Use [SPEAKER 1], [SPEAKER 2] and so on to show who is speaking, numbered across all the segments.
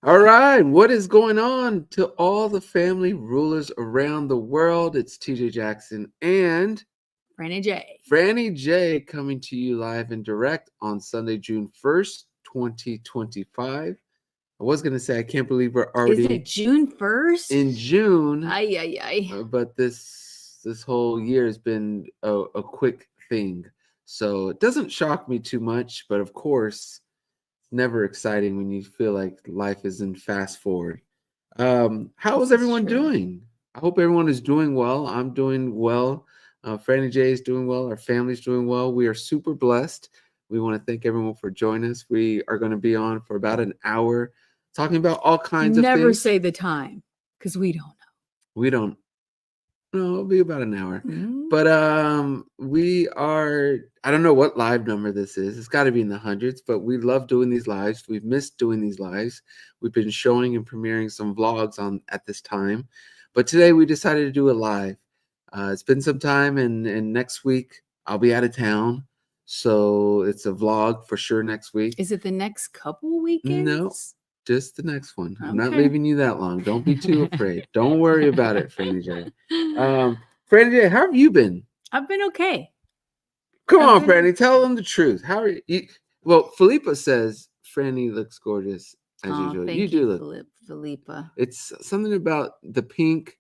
[SPEAKER 1] All right, what is going on to all the family rulers around the world? It's TJ Jackson and
[SPEAKER 2] Franny J.
[SPEAKER 1] Franny J coming to you live and direct on Sunday, June 1st, 2025. I was going to say, I can't believe we're
[SPEAKER 2] Is
[SPEAKER 1] already
[SPEAKER 2] it June 1st?
[SPEAKER 1] in June,
[SPEAKER 2] Ay, ay, ay.
[SPEAKER 1] but this whole year has been a quick thing. So it doesn't shock me too much, but of course, never exciting when you feel like life is in fast forward. How is
[SPEAKER 2] This is
[SPEAKER 1] everyone
[SPEAKER 2] true.
[SPEAKER 1] doing? I hope everyone is doing well. I'm doing well. Franny J is doing well. Our family's doing well. We are super blessed. We want to thank everyone for joining us. We are going to be on for about an hour talking about all kinds of
[SPEAKER 2] Never
[SPEAKER 1] things.
[SPEAKER 2] say the time because we don't
[SPEAKER 1] We don't No, it'll be about an hour.
[SPEAKER 2] know.
[SPEAKER 1] But we are, I don't know what live number this is. It's got to be in the hundreds, but we love doing these lives. We've missed doing these lives. We've been showing and premiering some vlogs on at this time. But today we decided to do a live. It's been some time and next week I'll be out of town. So it's a vlog for sure next week.
[SPEAKER 2] Is it the next couple weekends?
[SPEAKER 1] No, just the next one. I'm not
[SPEAKER 2] Okay.
[SPEAKER 1] leaving you that long. Don't be too afraid. Don't worry about it, Franny J. Franny J, how have you been?
[SPEAKER 2] I've been okay.
[SPEAKER 1] Come
[SPEAKER 2] I've
[SPEAKER 1] on,
[SPEAKER 2] been
[SPEAKER 1] Franny, tell them the truth. How are you? Well, Felipa says Franny looks gorgeous as
[SPEAKER 2] Oh,
[SPEAKER 1] usual.
[SPEAKER 2] thank
[SPEAKER 1] You do
[SPEAKER 2] you,
[SPEAKER 1] look.
[SPEAKER 2] Philippa.
[SPEAKER 1] It's something about the pink.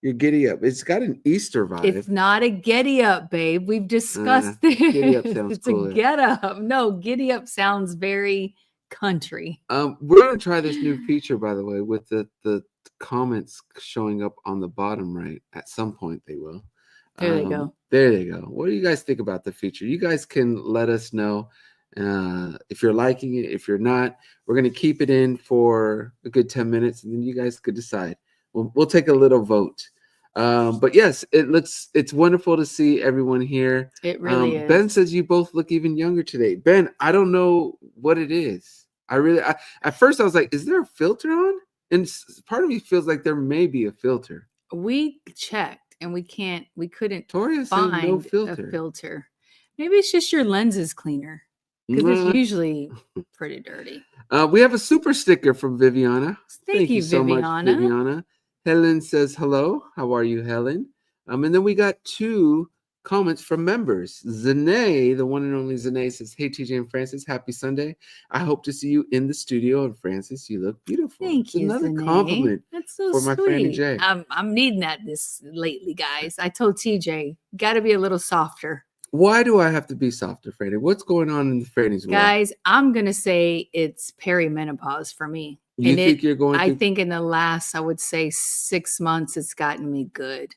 [SPEAKER 1] You're giddy up. It's got an Easter vibe.
[SPEAKER 2] It's not a giddy up, babe. We've discussed this.
[SPEAKER 1] Giddy up sounds
[SPEAKER 2] It's
[SPEAKER 1] cooler.
[SPEAKER 2] a get up. No, giddy up sounds very country.
[SPEAKER 1] We're gonna try this new feature, by the way, with the comments showing up on the bottom right. At some point, they will.
[SPEAKER 2] There they go.
[SPEAKER 1] There they go. What do you guys think about the feature? You guys can let us know if you're liking it. If you're not, we're gonna keep it in for a good 10 minutes, and then you guys could decide. We'll take a little vote. But yes, it's wonderful to see everyone here.
[SPEAKER 2] It really is.
[SPEAKER 1] Ben says you both look even younger today. Ben, I don't know what it is. At first I was like, is there a filter on? And part of me feels like there may be a filter.
[SPEAKER 2] We checked and we couldn't
[SPEAKER 1] Toria said
[SPEAKER 2] find
[SPEAKER 1] no
[SPEAKER 2] a
[SPEAKER 1] filter.
[SPEAKER 2] filter. Maybe it's just your lenses cleaner because it's usually pretty dirty.
[SPEAKER 1] We have a super sticker from Viviana.
[SPEAKER 2] Thank you,
[SPEAKER 1] so much,
[SPEAKER 2] Viviana.
[SPEAKER 1] Viviana. Helen says hello. How are you, Helen? And then we got two comments from members. Zane, the one and only Zane, says, "Hey TJ and Francis, happy Sunday. I hope to see you in the studio. And Francis, you look beautiful."
[SPEAKER 2] Thank you,
[SPEAKER 1] Another
[SPEAKER 2] Zane.
[SPEAKER 1] compliment.
[SPEAKER 2] That's so
[SPEAKER 1] for my Franny
[SPEAKER 2] sweet.
[SPEAKER 1] J.
[SPEAKER 2] I'm needing that this lately, guys. I told TJ, got to be a little softer.
[SPEAKER 1] Why do I have to be softer, Franny? What's going on in the Franny's world?
[SPEAKER 2] Guys, I'm gonna say it's perimenopause for me.
[SPEAKER 1] You think you're going
[SPEAKER 2] I
[SPEAKER 1] through?
[SPEAKER 2] think in the last, I would say 6 months, it's gotten me good.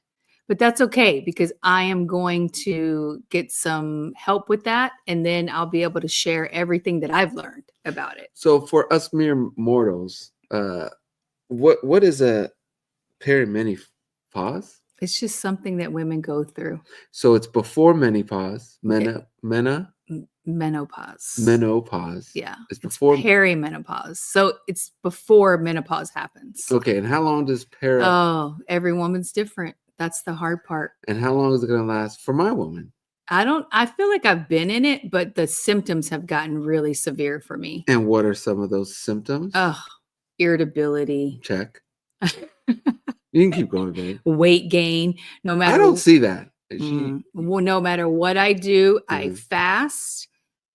[SPEAKER 2] But that's okay because I am going to get some help with that, and then I'll be able to share everything that I've learned about it.
[SPEAKER 1] So for us mere mortals, what is a perimenopause?
[SPEAKER 2] It's just something that women go through.
[SPEAKER 1] So it's before menopause,
[SPEAKER 2] Menopause.
[SPEAKER 1] menopause.
[SPEAKER 2] Yeah.
[SPEAKER 1] It's before
[SPEAKER 2] perimenopause. So it's before menopause happens.
[SPEAKER 1] Okay, and how long does
[SPEAKER 2] Oh, every woman's different. That's the hard part.
[SPEAKER 1] And how long is it going to last for my woman?
[SPEAKER 2] I feel like I've been in it, but the symptoms have gotten really severe for me.
[SPEAKER 1] And what are some of those symptoms?
[SPEAKER 2] Oh, irritability.
[SPEAKER 1] Check. You can keep going, babe.
[SPEAKER 2] Weight gain. No matter.
[SPEAKER 1] I don't see that.
[SPEAKER 2] Well, no matter what I do, I fast.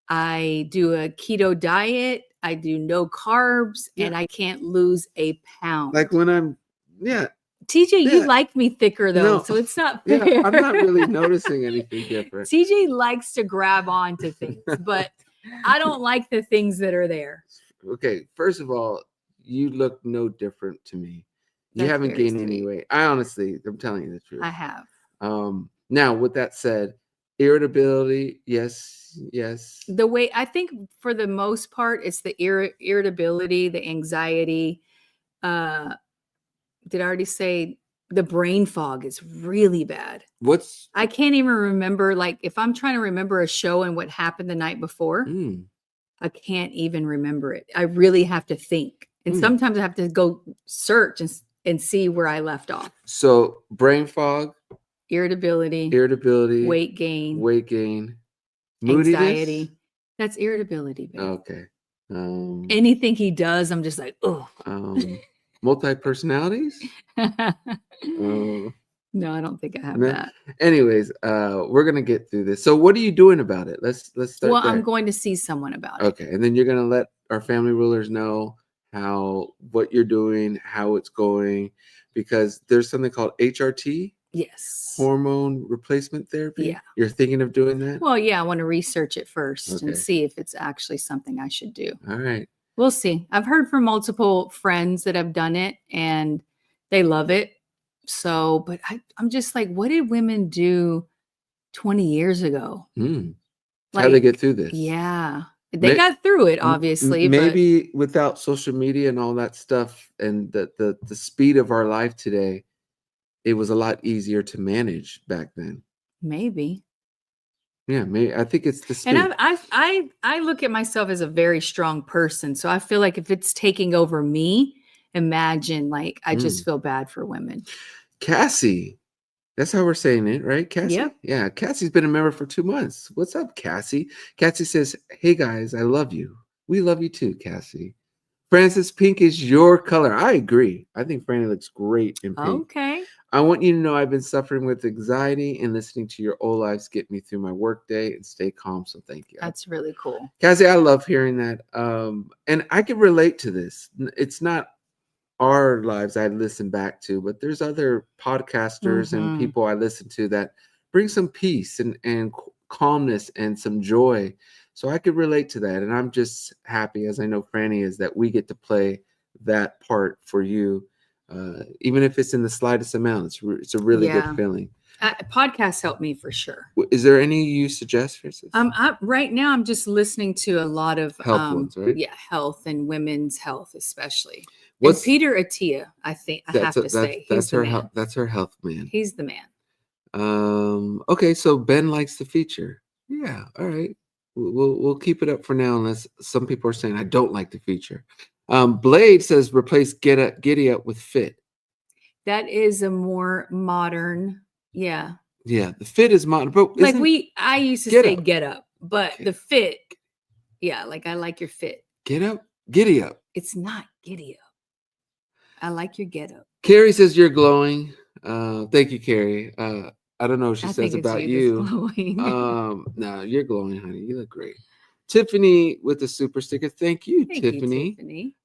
[SPEAKER 2] I do a keto diet. I do no carbs, and I can't lose a pound.
[SPEAKER 1] Like when I'm,
[SPEAKER 2] TJ, you like me thicker though, so it's not fair.
[SPEAKER 1] Yeah, I'm not really noticing anything different.
[SPEAKER 2] TJ likes to grab on to things, but I don't like the things that are there.
[SPEAKER 1] Okay, first of all, you look no different to me. You haven't gained any weight. I'm telling you the truth.
[SPEAKER 2] I have.
[SPEAKER 1] Now, with that said, irritability, yes.
[SPEAKER 2] The way I think for the most part, it's the irritability, the anxiety. Did I already say the brain fog is really bad? I can't even remember. Like if I'm trying to remember a show and what happened the night before, I can't even remember it. I really have to think. And sometimes I have to go search and see where I left off.
[SPEAKER 1] So brain fog,
[SPEAKER 2] irritability, weight gain,
[SPEAKER 1] moodiness?
[SPEAKER 2] anxiety. That's irritability, babe.
[SPEAKER 1] Okay.
[SPEAKER 2] Anything he does, I'm just like, oh.
[SPEAKER 1] Multi-personalities?
[SPEAKER 2] No, I don't think I have that.
[SPEAKER 1] Anyways, we're gonna get through this. So what are you doing about it? Let's start
[SPEAKER 2] Well,
[SPEAKER 1] there.
[SPEAKER 2] I'm going to see someone about it.
[SPEAKER 1] Okay, and then you're gonna let our family rulers know what you're doing, how it's going, because there's something called HRT.
[SPEAKER 2] Yes.
[SPEAKER 1] Hormone replacement therapy.
[SPEAKER 2] Yeah.
[SPEAKER 1] You're thinking of doing that?
[SPEAKER 2] Well, yeah, I want to research it first and see if it's actually something I should do.
[SPEAKER 1] All right.
[SPEAKER 2] We'll see. I've heard from multiple friends that have done it and they love it. So, but I'm just like, what did women do 20 years ago?
[SPEAKER 1] How they get through this?
[SPEAKER 2] Yeah. They got through it, obviously.
[SPEAKER 1] Maybe without social media and all that stuff and the speed of our life today, it was a lot easier to manage back then.
[SPEAKER 2] Maybe.
[SPEAKER 1] Yeah, maybe. I think it's the speed.
[SPEAKER 2] And I look at myself as a very strong person. So I feel like if it's taking over me, imagine, like, I just feel bad for women.
[SPEAKER 1] Cassie. That's how we're saying it, right, Cassie?
[SPEAKER 2] Yep.
[SPEAKER 1] Yeah, Cassie's been a member for 2 months. What's up, Cassie? Cassie says, hey, guys, I love you. We love you too, Cassie. Francis, pink is your color. I agree. I think Franny looks great in pink.
[SPEAKER 2] Okay.
[SPEAKER 1] I want you to know I've been suffering with anxiety, and listening to your old lives get me through my workday and stay calm. So thank you.
[SPEAKER 2] That's really cool.
[SPEAKER 1] Cassie, I love hearing that. And I can relate to this. It's not our lives I listen back to, but there's other podcasters and people I listen to that bring some peace and calmness and some joy. So I could relate to that. And I'm just happy, as I know Franny is, that we get to play that part for you. Even if it's in the slightest amount, it's a really good feeling.
[SPEAKER 2] Podcasts help me for sure.
[SPEAKER 1] Is there any you suggest, Francis?
[SPEAKER 2] Right now I'm just listening to a lot of
[SPEAKER 1] health ones, right?
[SPEAKER 2] Yeah, health and women's health especially. What's Peter Attia? I think I have to say
[SPEAKER 1] that's her. That's her health man.
[SPEAKER 2] He's the man.
[SPEAKER 1] Okay, so Ben likes the feature. Yeah, all right. We'll keep it up for now, unless some people are saying I don't like the feature. Blade says replace Giddy Up with Fit.
[SPEAKER 2] That is a more modern, yeah.
[SPEAKER 1] Yeah, the Fit is modern, but
[SPEAKER 2] like I used to say Get Up, but the Fit, yeah, like I like your fit.
[SPEAKER 1] Get Up, Giddy Up.
[SPEAKER 2] It's not Giddy Up. I like your Get Up.
[SPEAKER 1] Carrie says you're glowing. Thank you, Carrie. I don't know what she says about you. No, you're glowing, honey. You look great. Tiffany with the super sticker. Thank you, Tiffany.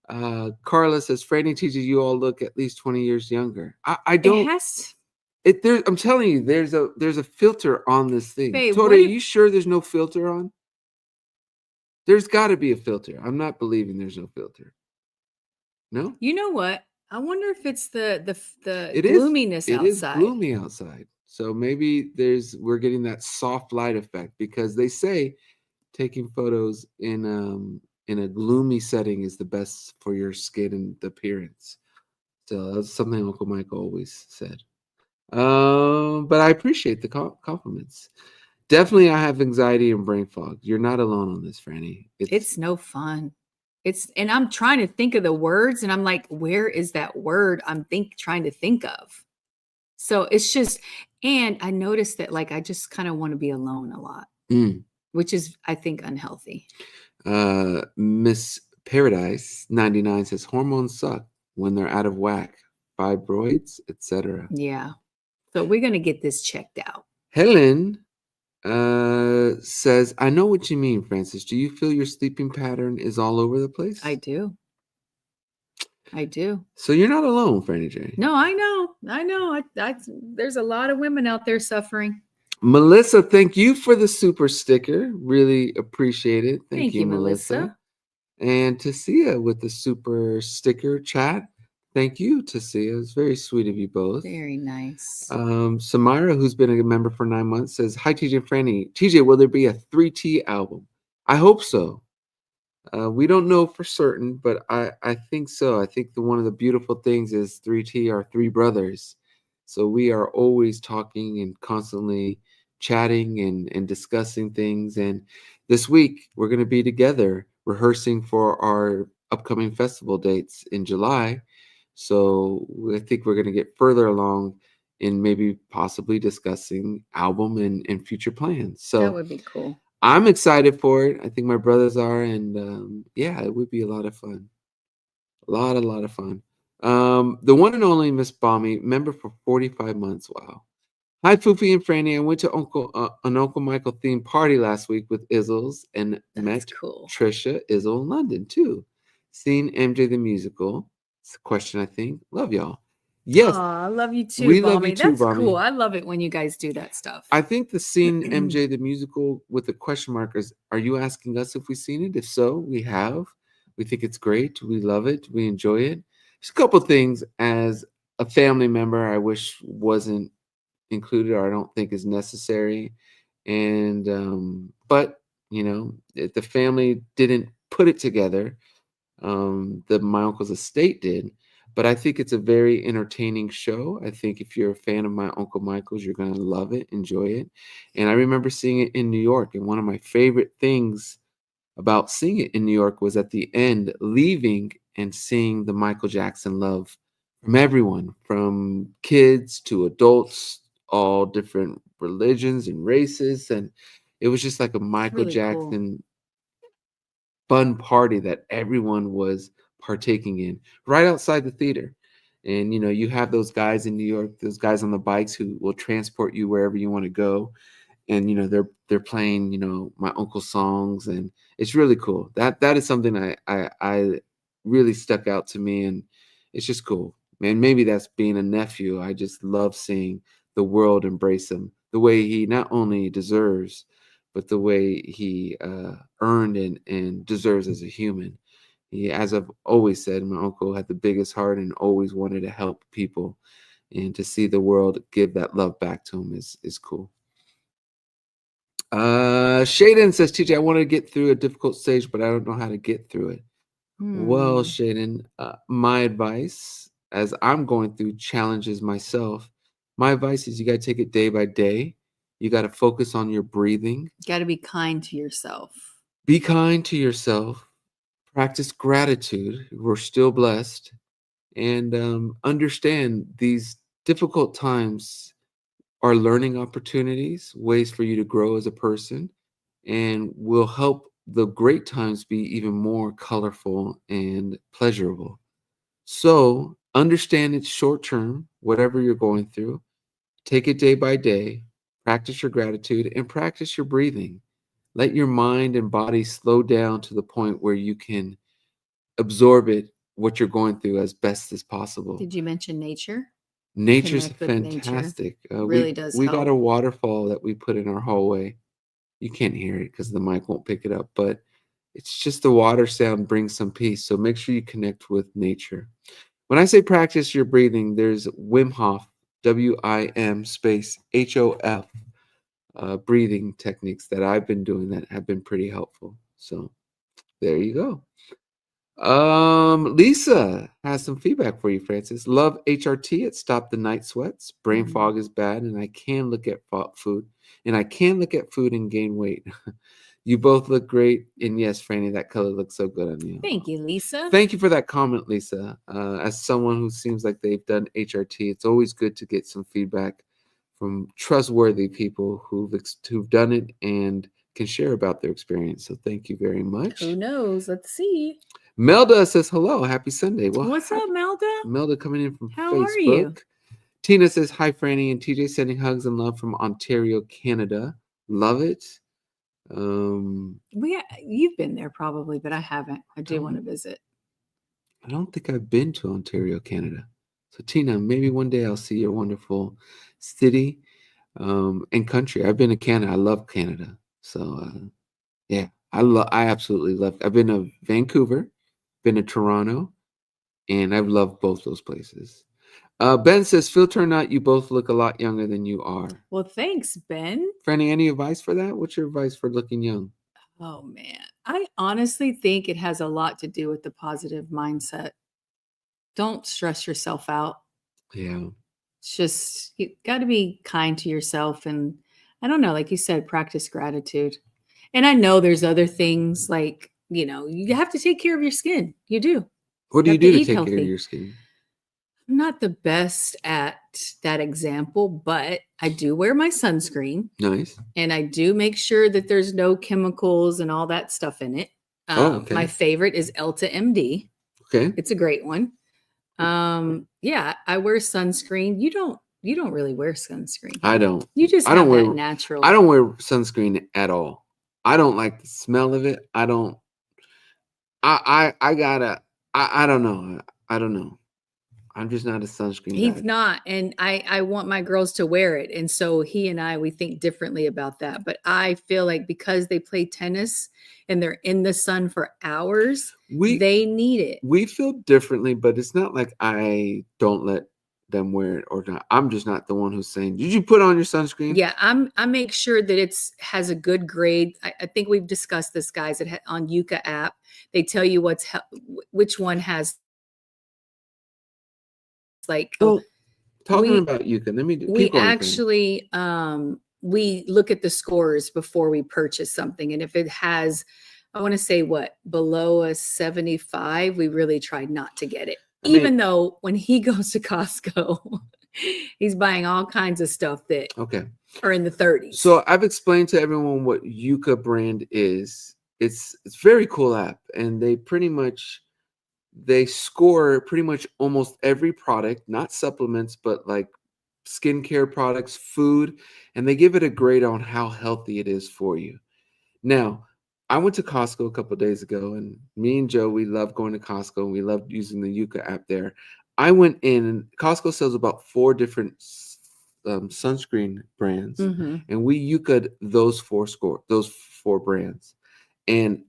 [SPEAKER 1] Carla says, Franny teaches you all look at least 20 years younger. I don't. I'm telling you, there's a filter on this thing. Todd, are you sure there's no filter on? There's got to be a filter. I'm not believing there's no filter. No?
[SPEAKER 2] You know what? I wonder if it's the gloominess outside. It is
[SPEAKER 1] gloomy outside. So maybe we're getting that soft light effect, because they say taking photos in a gloomy setting is the best for your skin and the appearance. So that's something Uncle Mike always said. But I appreciate the compliments. Definitely, I have anxiety and brain fog. You're not alone on this, Franny.
[SPEAKER 2] It's no fun. And I'm trying to think of the words, and I'm like, where is that word I'm trying to think of? So it's just, and I noticed that, like, I just kind of want to be alone a lot, which is, I think, unhealthy.
[SPEAKER 1] Miss Paradise 99 says hormones suck when they're out of whack, fibroids, etc.
[SPEAKER 2] Yeah. So we're going to get this checked out.
[SPEAKER 1] Helen says, I know what you mean, Francis. Do you feel your sleeping pattern is all over the place?
[SPEAKER 2] I do.
[SPEAKER 1] So you're not alone, Franny J.
[SPEAKER 2] No, I know. There's a lot of women out there suffering.
[SPEAKER 1] Melissa, thank you for the super sticker. Really appreciate it. Thank you, Melissa. And Tasia with the super sticker chat. Thank you, Tasia. It's very sweet of you both.
[SPEAKER 2] Very nice.
[SPEAKER 1] Samira, who's been a member for 9 months, says, hi, TJ and Franny. TJ, will there be a 3T album? I hope so. We don't know for certain, but I think so. I think one of the beautiful things is 3T are three brothers. So we are always talking and constantly chatting and discussing things. And this week, we're going to be together rehearsing for our upcoming festival dates in July. So I think we're going to get further along in maybe possibly discussing album and future plans. So
[SPEAKER 2] that would be cool.
[SPEAKER 1] I'm excited for it. I think my brothers are, and yeah, it would be a lot of fun. A lot of fun. The one and only Miss Balmy, member for 45 months. Wow. Hi, Fufi and Franny. I went to an Uncle Michael themed party last week with Izzles and
[SPEAKER 2] That's
[SPEAKER 1] met
[SPEAKER 2] cool.
[SPEAKER 1] Trisha Izzle in London too. Seen MJ the musical. It's a question, I think. Love y'all. Yes.
[SPEAKER 2] I love you too,
[SPEAKER 1] We
[SPEAKER 2] Balmy.
[SPEAKER 1] love you too,
[SPEAKER 2] That's
[SPEAKER 1] Balmy.
[SPEAKER 2] cool. I love it when you guys do that stuff.
[SPEAKER 1] I think the scene MJ the musical with the question mark is, are you asking us if we've seen it? If so, we have. We think it's great. We love it. We enjoy it. There's a couple things as a family member I wish wasn't included or I don't think is necessary. And but the family didn't put it together. My uncle's estate did. But I think it's a very entertaining show. I think if you're a fan of my Uncle Michael's, you're gonna love it, enjoy it. And I remember seeing it in New York. And one of my favorite things about seeing it in New York was at the end, leaving and seeing the Michael Jackson love from everyone, from kids to adults, all different religions and races. And it was just like a Michael
[SPEAKER 2] really
[SPEAKER 1] Jackson fun party that everyone was partaking in right outside the theater. And you have those guys in New York, those guys on the bikes who will transport you wherever you want to go. And they're playing my uncle's songs, and it's really cool. That is something I really stuck out to me, and it's just cool, man. Maybe that's being a nephew. I just love seeing the world embrace him the way he not only deserves, but the way he earned and deserves as a human. He, as I've always said, my uncle had the biggest heart and always wanted to help people, and to see the world give that love back to him is cool. Shaden says, TJ, I want to get through a difficult stage, but I don't know how to get through it. Well, Shaden, my advice as I'm going through challenges myself, my advice is you got to take it day by day. You got to focus on your breathing.
[SPEAKER 2] You got to be kind to yourself.
[SPEAKER 1] Be kind to yourself. Practice gratitude. We're still blessed. And understand these difficult times are learning opportunities, ways for you to grow as a person, and will help the great times be even more colorful and pleasurable. So understand it's short term, whatever you're going through. Take it day by day, practice your gratitude, and practice your breathing. Let your mind and body slow down to the point where you can absorb it, what you're going through, as best as possible.
[SPEAKER 2] Did you mention nature?
[SPEAKER 1] Nature's fantastic.
[SPEAKER 2] Nature. Really does
[SPEAKER 1] we
[SPEAKER 2] help.
[SPEAKER 1] got a waterfall that we put in our hallway. You can't hear it because the mic won't pick it up, but it's just the water sound brings some peace. So make sure you connect with nature. When I say practice your breathing, there's Wim Hof, WIM space HOF breathing techniques that I've been doing that have been pretty helpful. So there you go. Lisa has some feedback for you, Francis. Love HRT. It stopped the night sweats. Brain fog is bad, and I can look at food, and gain weight. You both look great, and yes, Franny, that color looks so good on you.
[SPEAKER 2] Thank you, Lisa.
[SPEAKER 1] Thank you for that comment, Lisa. As someone who seems like they've done HRT, it's always good to get some feedback from trustworthy people who've done it and can share about their experience. So thank you very much.
[SPEAKER 2] Who knows? Let's see.
[SPEAKER 1] Melda says hello. Happy Sunday. Well,
[SPEAKER 2] what's up, Melda?
[SPEAKER 1] Melda coming in from
[SPEAKER 2] How
[SPEAKER 1] Facebook.
[SPEAKER 2] Are you?
[SPEAKER 1] Tina says hi, Franny and TJ, sending hugs and love from Ontario, Canada. Love it.
[SPEAKER 2] You've been there probably, but I haven't. I do want to visit.
[SPEAKER 1] I don't think I've been to Ontario, Canada. So Tina, maybe one day I'll see your wonderful city and country. I've been to Canada. I love Canada. So yeah, I absolutely love. I've been to Vancouver, been to Toronto, and I've loved both those places. Ben says, filter or not, you both look a lot younger than you are.
[SPEAKER 2] Well, thanks, Ben.
[SPEAKER 1] Franny, any advice for that? What's your advice for looking young?
[SPEAKER 2] Oh, man. I honestly think it has a lot to do with the positive mindset. Don't stress yourself out.
[SPEAKER 1] Yeah.
[SPEAKER 2] It's just, you got to be kind to yourself. And I don't know, like you said, practice gratitude. And I know there's other things like, you have to take care of your skin. You do.
[SPEAKER 1] What do you do to take care of your skin?
[SPEAKER 2] I'm not the best at that example, but I do wear my sunscreen.
[SPEAKER 1] Nice.
[SPEAKER 2] And I do make sure that there's no chemicals and all that stuff in it.
[SPEAKER 1] Okay.
[SPEAKER 2] My favorite is Elta MD.
[SPEAKER 1] Okay.
[SPEAKER 2] It's a great one. Yeah, I wear sunscreen. You don't really wear sunscreen.
[SPEAKER 1] I don't.
[SPEAKER 2] You just have that natural.
[SPEAKER 1] I don't wear sunscreen at all. I don't like the smell of it. I don't. I don't know. I don't know. I'm just not a sunscreen
[SPEAKER 2] He's
[SPEAKER 1] guy.
[SPEAKER 2] not, and I want my girls to wear it, and so he and we think differently about that. But I feel like because they play tennis and they're in the sun for hours, they need it.
[SPEAKER 1] We feel differently, but it's not like I don't let them wear it or not. I'm just not the one who's saying, "Did you put on your sunscreen?"
[SPEAKER 2] Yeah, I make sure that has a good grade. I think we've discussed this, guys. On Yuka app, they tell you which one has. Like,
[SPEAKER 1] talking about Yuka, let me keep going.
[SPEAKER 2] Actually, we look at the scores before we purchase something, and if it has, I want to say below a 75, we really try not to get it. Even though when he goes to Costco, he's buying all kinds of stuff that are in the 30s.
[SPEAKER 1] So I've explained to everyone what Yuka brand is. It's a very cool app, and they score pretty much almost every product, not supplements, but like skincare products, food, and they give it a grade on how healthy it is for you. Now, I went to Costco a couple of days ago, and me and Joe, we love going to Costco, and we love using the Yuka app there. I went in, and Costco sells about 4 different sunscreen brands, and we Yuka'd those 4 brands. And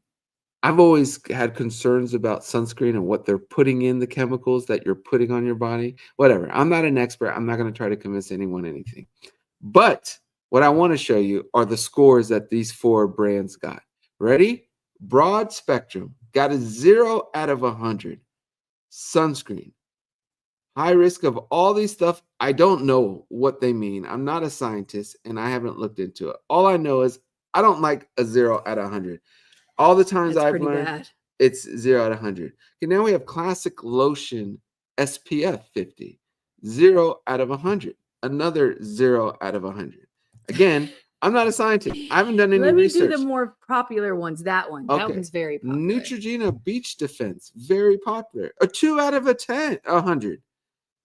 [SPEAKER 1] I've always had concerns about sunscreen and what they're putting in, the chemicals that you're putting on your body. Whatever. I'm not an expert. I'm not going to try to convince anyone anything. But what I want to show you are the scores that these 4 brands got. Ready? Broad spectrum got a 0 out of 100. Sunscreen. High risk of all these stuff. I don't know what they mean. I'm not a scientist and I haven't looked into it. All I know is I don't like a 0 out of 100. All the times I've learned, it's 0 out of 100. Okay, now we have classic lotion SPF 50. 0 out of 100. Another 0 out of 100. Again, I'm not a scientist. I haven't done any research.
[SPEAKER 2] Let me do the more popular ones. That one's very popular.
[SPEAKER 1] Neutrogena Beach Defense, very popular. A 2 out of 100.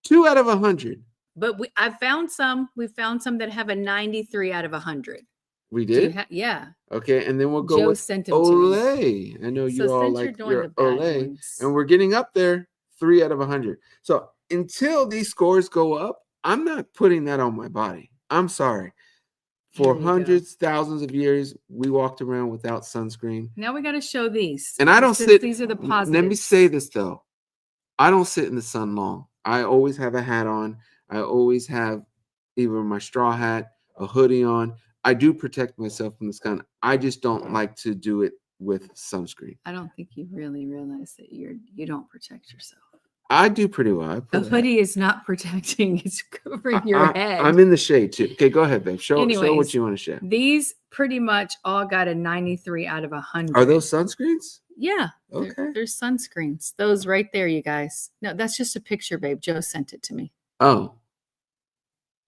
[SPEAKER 1] 2 out of 100.
[SPEAKER 2] But we found some that have a 93 out of 100.
[SPEAKER 1] We did?
[SPEAKER 2] Yeah.
[SPEAKER 1] Okay, and then we'll go with Olay. I know you all like your Olay. And we're getting up there, 3 out of 100. So until these scores go up, I'm not putting that on my body. I'm sorry. For hundreds, thousands of years, we walked around without sunscreen.
[SPEAKER 2] Now we got to show these.
[SPEAKER 1] And I don't
[SPEAKER 2] these are the positives.
[SPEAKER 1] Let me say this, though. I don't sit in the sun long. I always have a hat on. I always have either my straw hat, a hoodie on. I do protect myself from the sun. I just don't like to do it with sunscreen.
[SPEAKER 2] I don't think you really realize that you don't protect yourself.
[SPEAKER 1] I do pretty well.
[SPEAKER 2] The hoodie is not protecting; it's covering your head.
[SPEAKER 1] I'm in the shade too. Okay, go ahead, babe. Show what you want to show.
[SPEAKER 2] These pretty much all got a 93 out of 100.
[SPEAKER 1] Are those sunscreens?
[SPEAKER 2] Yeah.
[SPEAKER 1] Okay.
[SPEAKER 2] They're sunscreens. Those right there, you guys. No, that's just a picture, babe. Joe sent it to me.
[SPEAKER 1] Oh.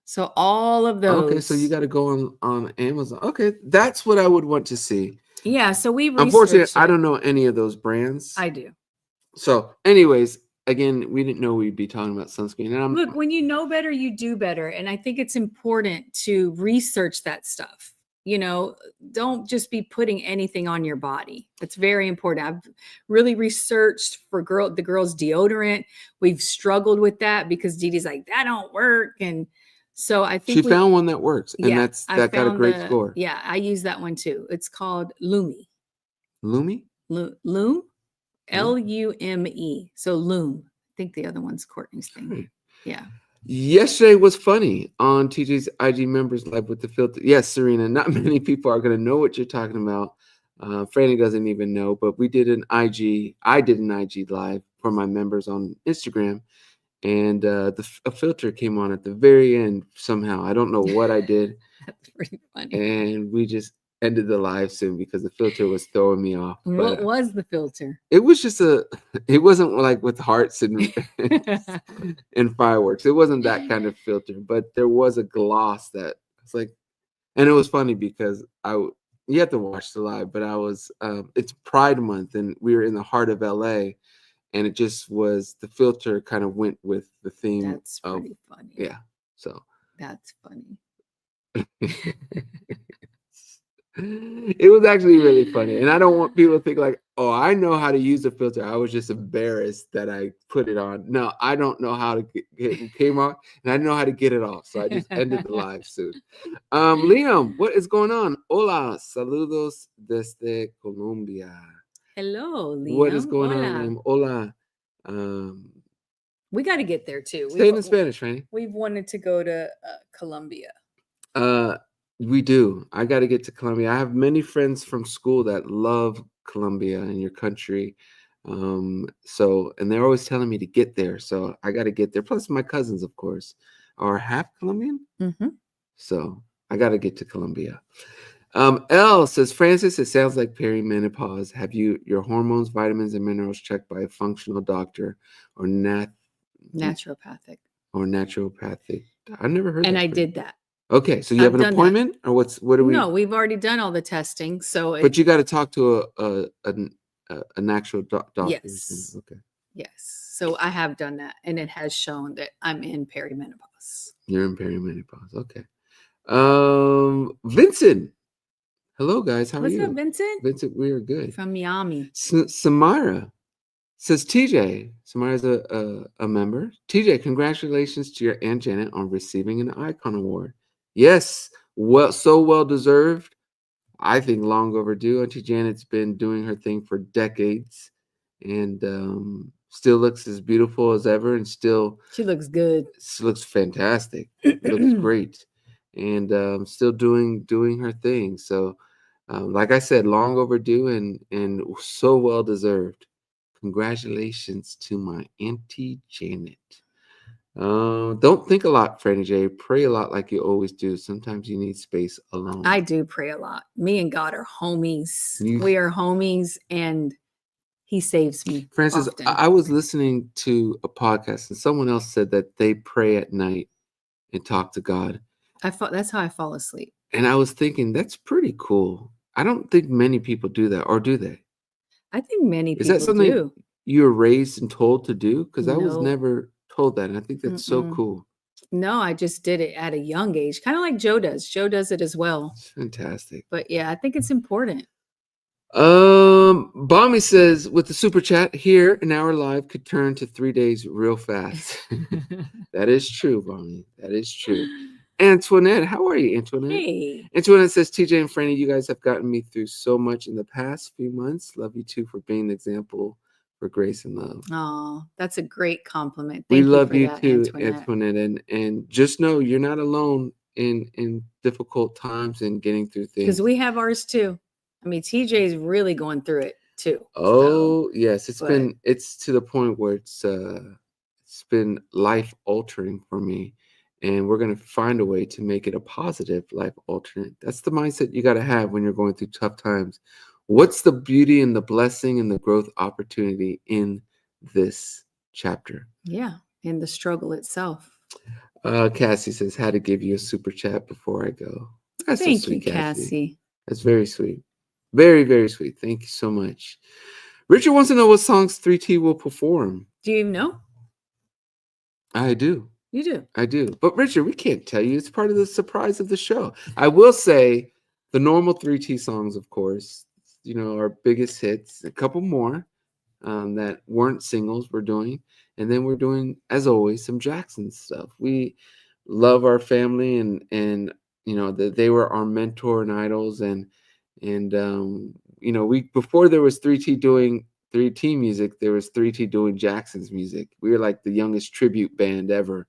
[SPEAKER 2] So all of those.
[SPEAKER 1] Okay, so you got to go on Amazon. Okay, that's what I would want to see.
[SPEAKER 2] Yeah, so we
[SPEAKER 1] unfortunately, I don't know any of those brands.
[SPEAKER 2] I do.
[SPEAKER 1] So, anyways, again, we didn't know we'd be talking about sunscreen. And
[SPEAKER 2] look, when you know better, you do better. And I think it's important to research that stuff. You know, don't just be putting anything on your body. It's very important. I've really researched for the girls' deodorant. We've struggled with that because Dee Dee's like, that don't work. And so I think
[SPEAKER 1] she found one that works, and that got a great score.
[SPEAKER 2] Yeah, I use that one too. It's called Lume.
[SPEAKER 1] Lume?
[SPEAKER 2] Lume? Lume. So Lume. I think the other one's Courtney's thing. Right. Yeah.
[SPEAKER 1] Yesterday was funny on TJ's IG members live with the filter. Yes, Serena, not many people are going to know what you're talking about. Franny doesn't even know, but I did an IG live for my members on Instagram. And a filter came on at the very end somehow. I don't know what I did.
[SPEAKER 2] That's pretty funny.
[SPEAKER 1] And ended the live soon because the filter was throwing me off.
[SPEAKER 2] What was the filter?
[SPEAKER 1] It was just it wasn't like with hearts and and fireworks. It wasn't that kind of filter, but there was a gloss that was like, and it was funny because you have to watch the live, but I was, it's Pride Month and we were in the heart of LA, and it just was, the filter kind of went with the theme.
[SPEAKER 2] That's pretty funny.
[SPEAKER 1] Yeah. So.
[SPEAKER 2] That's funny.
[SPEAKER 1] It was actually really funny, and I don't want people to think like, oh, I know how to use the filter. I was just embarrassed that I put it on. No, I don't know how to get it came on, and I know how to get it off. So I just ended the live soon. Liam, what is going on? Hola, saludos desde Colombia.
[SPEAKER 2] Hello, Liam.
[SPEAKER 1] What is going on, Liam? Hola.
[SPEAKER 2] We got to get there too.
[SPEAKER 1] Say it in Spanish, Franny.
[SPEAKER 2] We've wanted to go to Colombia.
[SPEAKER 1] We do. I got to get to Colombia. I have many friends from school that love Colombia and your country. So, and they're always telling me to get there. So I got to get there. Plus my cousins, of course, are half Colombian. Mm-hmm. So I got to get to Colombia. L says, Francis, it sounds like perimenopause. Have your hormones, vitamins, and minerals checked by a functional doctor or naturopathic? Or naturopathic. I never heard that.
[SPEAKER 2] And I did that.
[SPEAKER 1] Okay, so you have an appointment, or what do we?
[SPEAKER 2] No, we've already done all the testing. So,
[SPEAKER 1] but you got to talk to an actual doctor.
[SPEAKER 2] Yes.
[SPEAKER 1] Okay.
[SPEAKER 2] Yes. So I have done that, and it has shown that I'm in perimenopause.
[SPEAKER 1] You're in perimenopause. Okay. Vincent. Hello, guys. How are you?
[SPEAKER 2] What's up, Vincent?
[SPEAKER 1] Vincent, we are good.
[SPEAKER 2] From Miami.
[SPEAKER 1] Samara says, TJ. Samara's a member. TJ, congratulations to your Aunt Janet on receiving an Icon Award. Yes, so well deserved. I think long overdue. Auntie Janet's been doing her thing for decades, and still looks as beautiful as ever, and still
[SPEAKER 2] she looks good.
[SPEAKER 1] She looks fantastic. Looks great, and still doing her thing. So, like I said, long overdue and so well deserved. Congratulations to my Auntie Janet. Don't think a lot, Franny J. Pray a lot like you always do. Sometimes you need space alone.
[SPEAKER 2] I do pray a lot. Me and God are homies. We are homies, and he saves me.
[SPEAKER 1] Francis, often. I was listening to a podcast, and someone else said that they pray at night and talk to God.
[SPEAKER 2] That's how I fall asleep.
[SPEAKER 1] And I was thinking, that's pretty cool. I don't think many people do that, or do they?
[SPEAKER 2] I think many people do. Is that
[SPEAKER 1] something you were raised and told to do? Because I was never told that, and I think that's so cool.
[SPEAKER 2] No, I just did it at a young age, kind of like Joe does. Joe does it as well.
[SPEAKER 1] It's fantastic.
[SPEAKER 2] But yeah, I think it's important.
[SPEAKER 1] Bommy says, with the super chat here, an hour live could turn to 3 days real fast. That is true, Bommy. That is true. Antoinette, how are you, Antoinette?
[SPEAKER 2] Hey.
[SPEAKER 1] Antoinette says, TJ and Franny, you guys have gotten me through so much in the past few months. Love you too for being an example for grace and love.
[SPEAKER 2] Oh, that's a great compliment.
[SPEAKER 1] Thank you love you too, Antoinette. And just know you're not alone in difficult times and getting through things.
[SPEAKER 2] Because we have ours too. I mean, TJ is really going through it too.
[SPEAKER 1] Oh, yes. It's to the point where it's been life altering for me. And we're going to find a way to make it a positive life alternate. That's the mindset you got to have when you're going through tough times. What's the beauty and the blessing and the growth opportunity in this chapter?
[SPEAKER 2] Yeah, in the struggle itself.
[SPEAKER 1] Cassie says, had to give you a super chat before I go.
[SPEAKER 2] That's Thank so sweet, you, Cassie.
[SPEAKER 1] That's very sweet. Very, very sweet. Thank you so much. Richard wants to know what songs 3T will perform.
[SPEAKER 2] Do you even know?
[SPEAKER 1] I do.
[SPEAKER 2] You do?
[SPEAKER 1] I do. But Richard, we can't tell you. It's part of the surprise of the show. I will say the normal 3T songs, of course, our biggest hits, a couple more that weren't singles we're doing. And then we're doing, as always, some Jackson stuff. We love our family and they were our mentor and idols. And before there was 3T doing 3T music, there was 3T doing Jackson's music. We were like the youngest tribute band ever.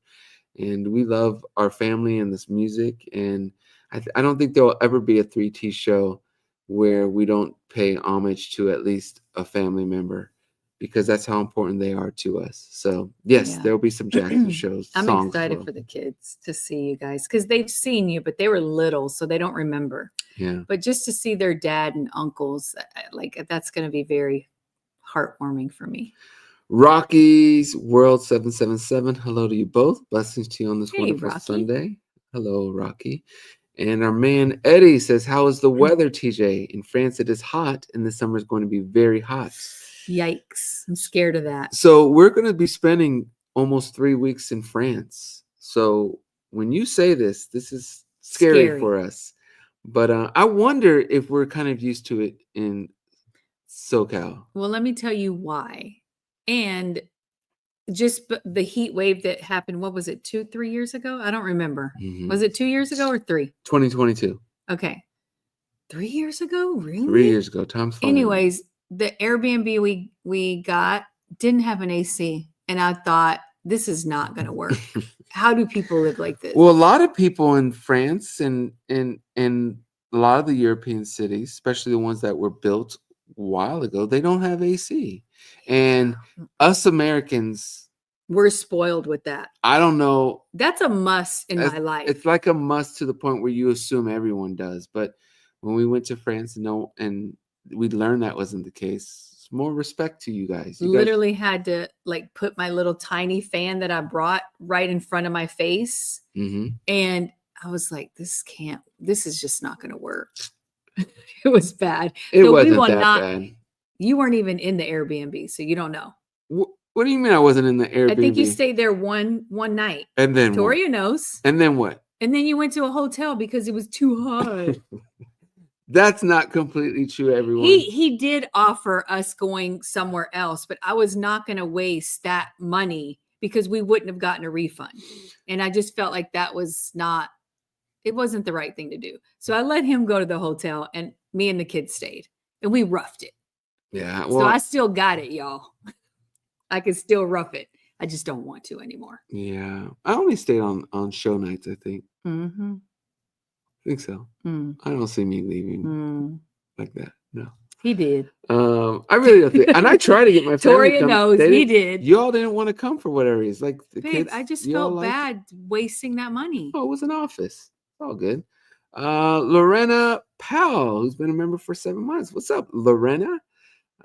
[SPEAKER 1] And we love our family and this music. And I don't think there will ever be a 3T show where we don't pay homage to at least a family member, because that's how important they are to us. So yes, there will be some Jackson shows.
[SPEAKER 2] I'm excited for the kids to see you guys, because they've seen you, but they were little, so they don't remember.
[SPEAKER 1] Yeah.
[SPEAKER 2] But just to see their dad and uncles, like that's going to be very heartwarming for me.
[SPEAKER 1] Rocky's World 777. Hello to you both. Blessings to you on this wonderful
[SPEAKER 2] Rocky.
[SPEAKER 1] Sunday. Hello, Rocky. And our man Eddie says, how is the weather, TJ? In France, it is hot, and this summer is going to be very hot.
[SPEAKER 2] Yikes. I'm scared of that.
[SPEAKER 1] So we're going to be spending almost 3 weeks in France. So when you say this is scary for us. But I wonder if we're kind of used to it in SoCal.
[SPEAKER 2] Well, let me tell you why. And just the heat wave that happened, what was it, 2-3 years ago? I don't remember. Mm-hmm. Was it 2 years ago or 3?
[SPEAKER 1] 2022.
[SPEAKER 2] Okay. 3 years ago? Really?
[SPEAKER 1] 3 years ago. Time's flying.
[SPEAKER 2] Anyways, the Airbnb we got didn't have an AC. And I thought, this is not going to work. How do people live like this?
[SPEAKER 1] Well, a lot of people in France and a lot of the European cities, especially the ones that were built a while ago, they don't have AC. And us Americans,
[SPEAKER 2] we're spoiled with that.
[SPEAKER 1] I don't know.
[SPEAKER 2] That's a must in my life.
[SPEAKER 1] It's like a must to the point where you assume everyone does. But when we went to France, and we learned that wasn't the case. It's more respect to you guys. You
[SPEAKER 2] literally had to like put my little tiny fan that I brought right in front of my face. Mm-hmm. And I was like, this is just not going to work. It was bad.
[SPEAKER 1] It wasn't that bad.
[SPEAKER 2] You weren't even in the Airbnb, so you don't know.
[SPEAKER 1] What do you mean I wasn't in the Airbnb?
[SPEAKER 2] I think you stayed there one night.
[SPEAKER 1] And then
[SPEAKER 2] Victoria knows.
[SPEAKER 1] And then what?
[SPEAKER 2] And then you went to a hotel because it was too hot.
[SPEAKER 1] That's not completely true, everyone.
[SPEAKER 2] He did offer us going somewhere else, but I was not going to waste that money because we wouldn't have gotten a refund. And I just felt like it wasn't the right thing to do. So I let him go to the hotel and me and the kids stayed and we roughed it.
[SPEAKER 1] Yeah.
[SPEAKER 2] Well, so I still got it, y'all. I can still rough it. I just don't want to anymore.
[SPEAKER 1] Yeah. I only stayed on show nights, I think. Mm-hmm. I think so. I don't see me leaving like that. No.
[SPEAKER 2] He did.
[SPEAKER 1] I really don't think, and I try to get my family
[SPEAKER 2] to come. Knows he did.
[SPEAKER 1] Y'all didn't want to come for whatever reason. Like the
[SPEAKER 2] Babe,
[SPEAKER 1] kids,
[SPEAKER 2] I just felt bad wasting that money.
[SPEAKER 1] Oh, it was an office. It's all good. Lorena Powell, who's been a member for 7 months. What's up, Lorena?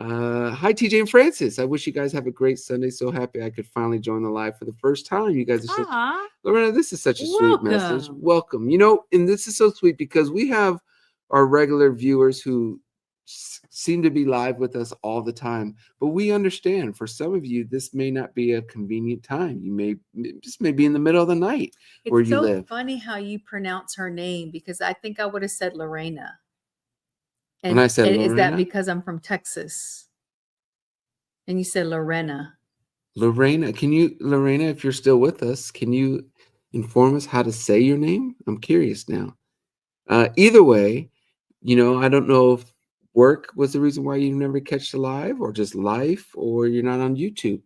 [SPEAKER 1] Hi, TJ and Francis. I wish you guys have a great Sunday. So happy I could finally join the live for the first time. You guys are Lorena, this is such a sweet message. Welcome. And this is so sweet because we have our regular viewers who seem to be live with us all the time, but we understand for some of you this may not be a convenient time. You may be in the middle of the night where you live.
[SPEAKER 2] It's so funny how you pronounce her name because I think I would have said Lorena.
[SPEAKER 1] And I said, Lorena?
[SPEAKER 2] Is that because I'm from Texas? And you said Lorena.
[SPEAKER 1] Lorena, Lorena, if you're still with us, can you inform us how to say your name? I'm curious now. Either way, I don't know if work was the reason why you never catch the live, or just life, or you're not on YouTube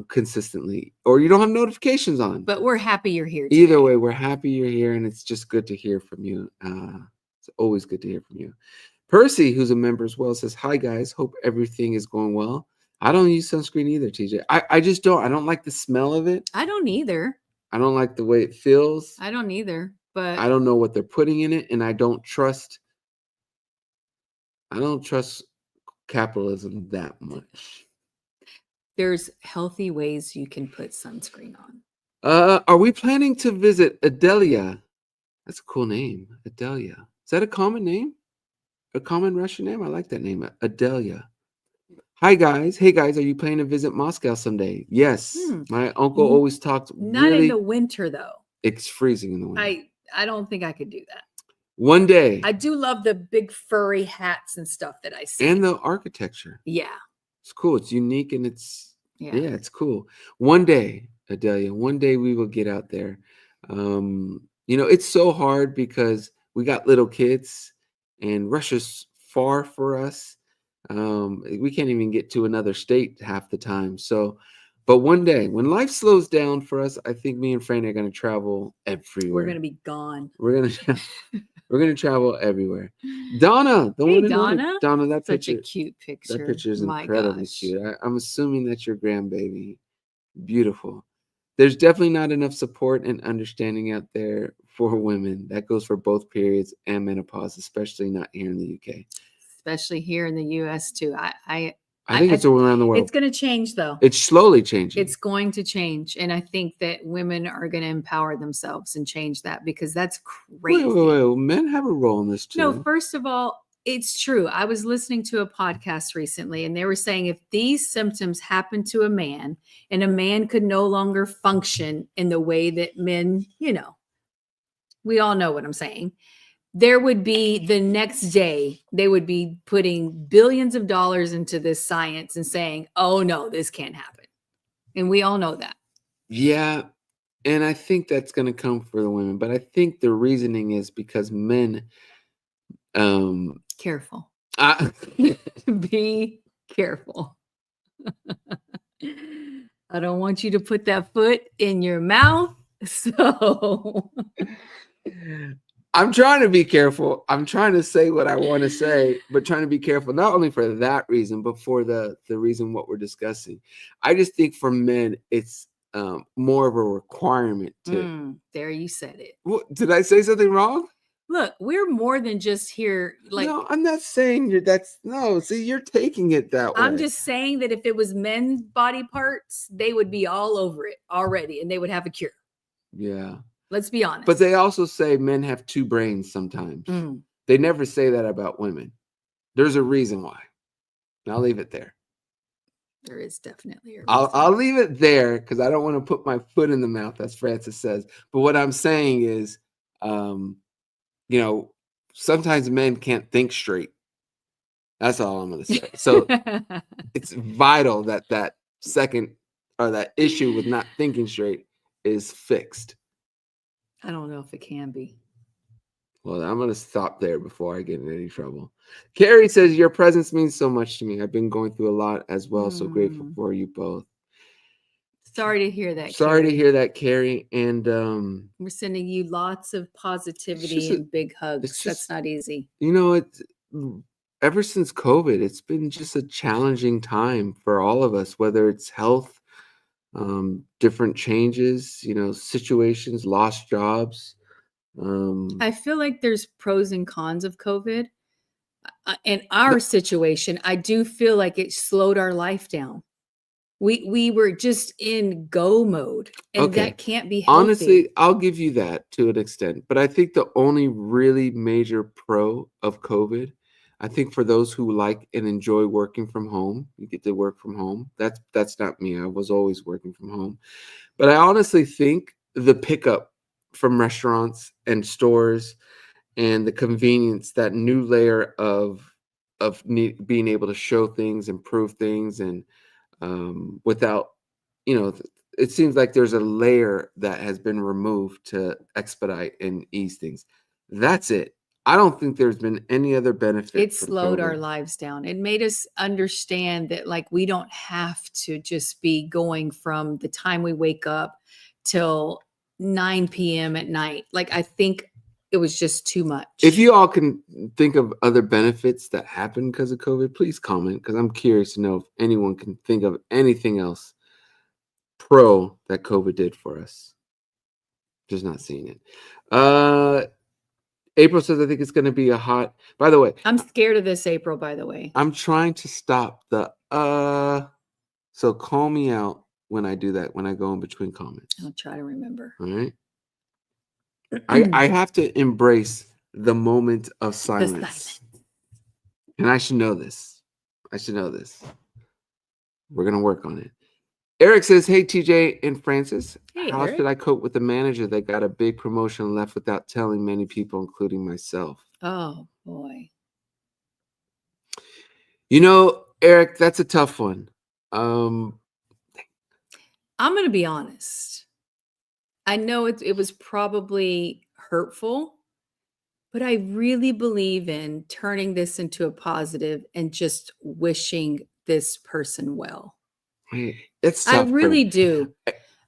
[SPEAKER 1] consistently, or you don't have notifications on.
[SPEAKER 2] But we're happy you're here today.
[SPEAKER 1] Either way, we're happy you're here, and it's just good to hear from you. It's always good to hear from you. Percy, who's a member as well, says, hi, guys. Hope everything is going well. I don't use sunscreen either, TJ. I just don't. I don't like the smell of it.
[SPEAKER 2] I don't either.
[SPEAKER 1] I don't like the way it feels.
[SPEAKER 2] I don't either. But
[SPEAKER 1] I don't know what they're putting in it, and I don't trust capitalism that much.
[SPEAKER 2] There's healthy ways you can put sunscreen on.
[SPEAKER 1] Are we planning to visit Adelia? That's a cool name, Adelia. Is that a common name? A common Russian name? I like that name, Adelia. Hi, guys. Hey, guys, are you planning to visit Moscow someday? Yes. My uncle always talked.
[SPEAKER 2] Not in the winter, though.
[SPEAKER 1] It's freezing in the winter.
[SPEAKER 2] I don't think I could do that.
[SPEAKER 1] One day.
[SPEAKER 2] I do love the big furry hats and stuff that I see.
[SPEAKER 1] And the architecture.
[SPEAKER 2] Yeah.
[SPEAKER 1] It's cool. It's unique and it's it's cool. One day, Adelia, one day we will get out there. It's so hard because we got little kids and Russia's far for us. We can't even get to another state half the time. So, but one day when life slows down for us, I think me and Franny are going to travel everywhere.
[SPEAKER 2] We're going to be gone.
[SPEAKER 1] We're going to travel everywhere. Donna, the one and only Donna, that
[SPEAKER 2] such
[SPEAKER 1] picture,
[SPEAKER 2] a cute picture.
[SPEAKER 1] That picture is incredibly cute. I'm assuming that's your grandbaby. Beautiful. There's definitely not enough support and understanding out there for women. That goes for both periods and menopause, especially not here in the UK.
[SPEAKER 2] Especially here in the US too.
[SPEAKER 1] I think it's around the world.
[SPEAKER 2] It's going to change though.
[SPEAKER 1] It's slowly changing.
[SPEAKER 2] It's going to change. And I think that women are going to empower themselves and change that, because that's crazy.
[SPEAKER 1] Wait. Men have a role in this too.
[SPEAKER 2] No, first of all, it's true. I was listening to a podcast recently and they were saying if these symptoms happen to a man and a man could no longer function in the way that men, we all know what I'm saying. There would be the next day, they would be putting billions of dollars into this science and saying, oh no, this can't happen. And we all know that.
[SPEAKER 1] Yeah. And I think that's going to come for the women. But I think the reasoning is because men...
[SPEAKER 2] Careful. Be careful. I don't want you to put that foot in your mouth. So...
[SPEAKER 1] I'm trying to be careful. I'm trying to say what I want to say, but trying to be careful, not only for that reason, but for the reason what we're discussing. I just think for men, it's more of a requirement to...
[SPEAKER 2] there, you said it.
[SPEAKER 1] Did I say something wrong?
[SPEAKER 2] Look, we're more than just here.
[SPEAKER 1] No, I'm not saying see, you're taking it that way.
[SPEAKER 2] I'm just saying that if it was men's body parts, they would be all over it already and they would have a cure.
[SPEAKER 1] Yeah.
[SPEAKER 2] Let's be honest.
[SPEAKER 1] But they also say men have two brains sometimes. They never say that about women. There's a reason why. And I'll leave it there.
[SPEAKER 2] There is definitely a reason.
[SPEAKER 1] I'll leave it there because I don't want to put my foot in the mouth, as Francis says. But what I'm saying is, sometimes men can't think straight. That's all I'm going to say. So it's vital that second, or that issue with not thinking straight, is fixed.
[SPEAKER 2] I don't know if it can be.
[SPEAKER 1] Well, I'm going to stop there before I get in any trouble. Carrie says, your presence means so much to me. I've been going through a lot as well. So grateful for you both.
[SPEAKER 2] Sorry to hear that.
[SPEAKER 1] Sorry to hear that, Carrie. And
[SPEAKER 2] we're sending you lots of positivity and big hugs. That's not easy.
[SPEAKER 1] It's ever since COVID, it's been just a challenging time for all of us, whether it's health, different changes, situations, lost jobs.
[SPEAKER 2] I feel like there's pros and cons of COVID. In our situation, I do feel like it slowed our life down. We were just in go mode, and that can't be healthy.
[SPEAKER 1] Honestly, I'll give you that to an extent, but I think the only really major pro of COVID, I think for those who like and enjoy working from home, you get to work from home. That's not me. I was always working from home. But I honestly think the pickup from restaurants and stores and the convenience, that new layer of being able to show things, improve things, and without, it seems like there's a layer that has been removed to expedite and ease things. That's it. I don't think there's been any other benefit.
[SPEAKER 2] It slowed our lives down. It made us understand that we don't have to just be going from the time we wake up till 9 p.m. at night. I think it was just too much.
[SPEAKER 1] If you all can think of other benefits that happened because of COVID, please comment, because I'm curious to know if anyone can think of anything else pro that COVID did for us. Just not seeing it. April says, I think it's going to be a hot... By the way...
[SPEAKER 2] I'm scared of this, April, by the way.
[SPEAKER 1] I'm trying to stop the... So call me out when I do that, when I go in between comments.
[SPEAKER 2] I'll try to remember.
[SPEAKER 1] All right? I have to embrace the moment of silence. And I should know this. We're going to work on it. Eric says, hey, TJ and Francis, how should I cope with a manager that got a big promotion and left without telling many people, including myself?
[SPEAKER 2] Oh, boy.
[SPEAKER 1] Eric, that's a tough one. I'm
[SPEAKER 2] going to be honest. I know it was probably hurtful, but I really believe in turning this into a positive and just wishing this person well.
[SPEAKER 1] It's tough.
[SPEAKER 2] I really do.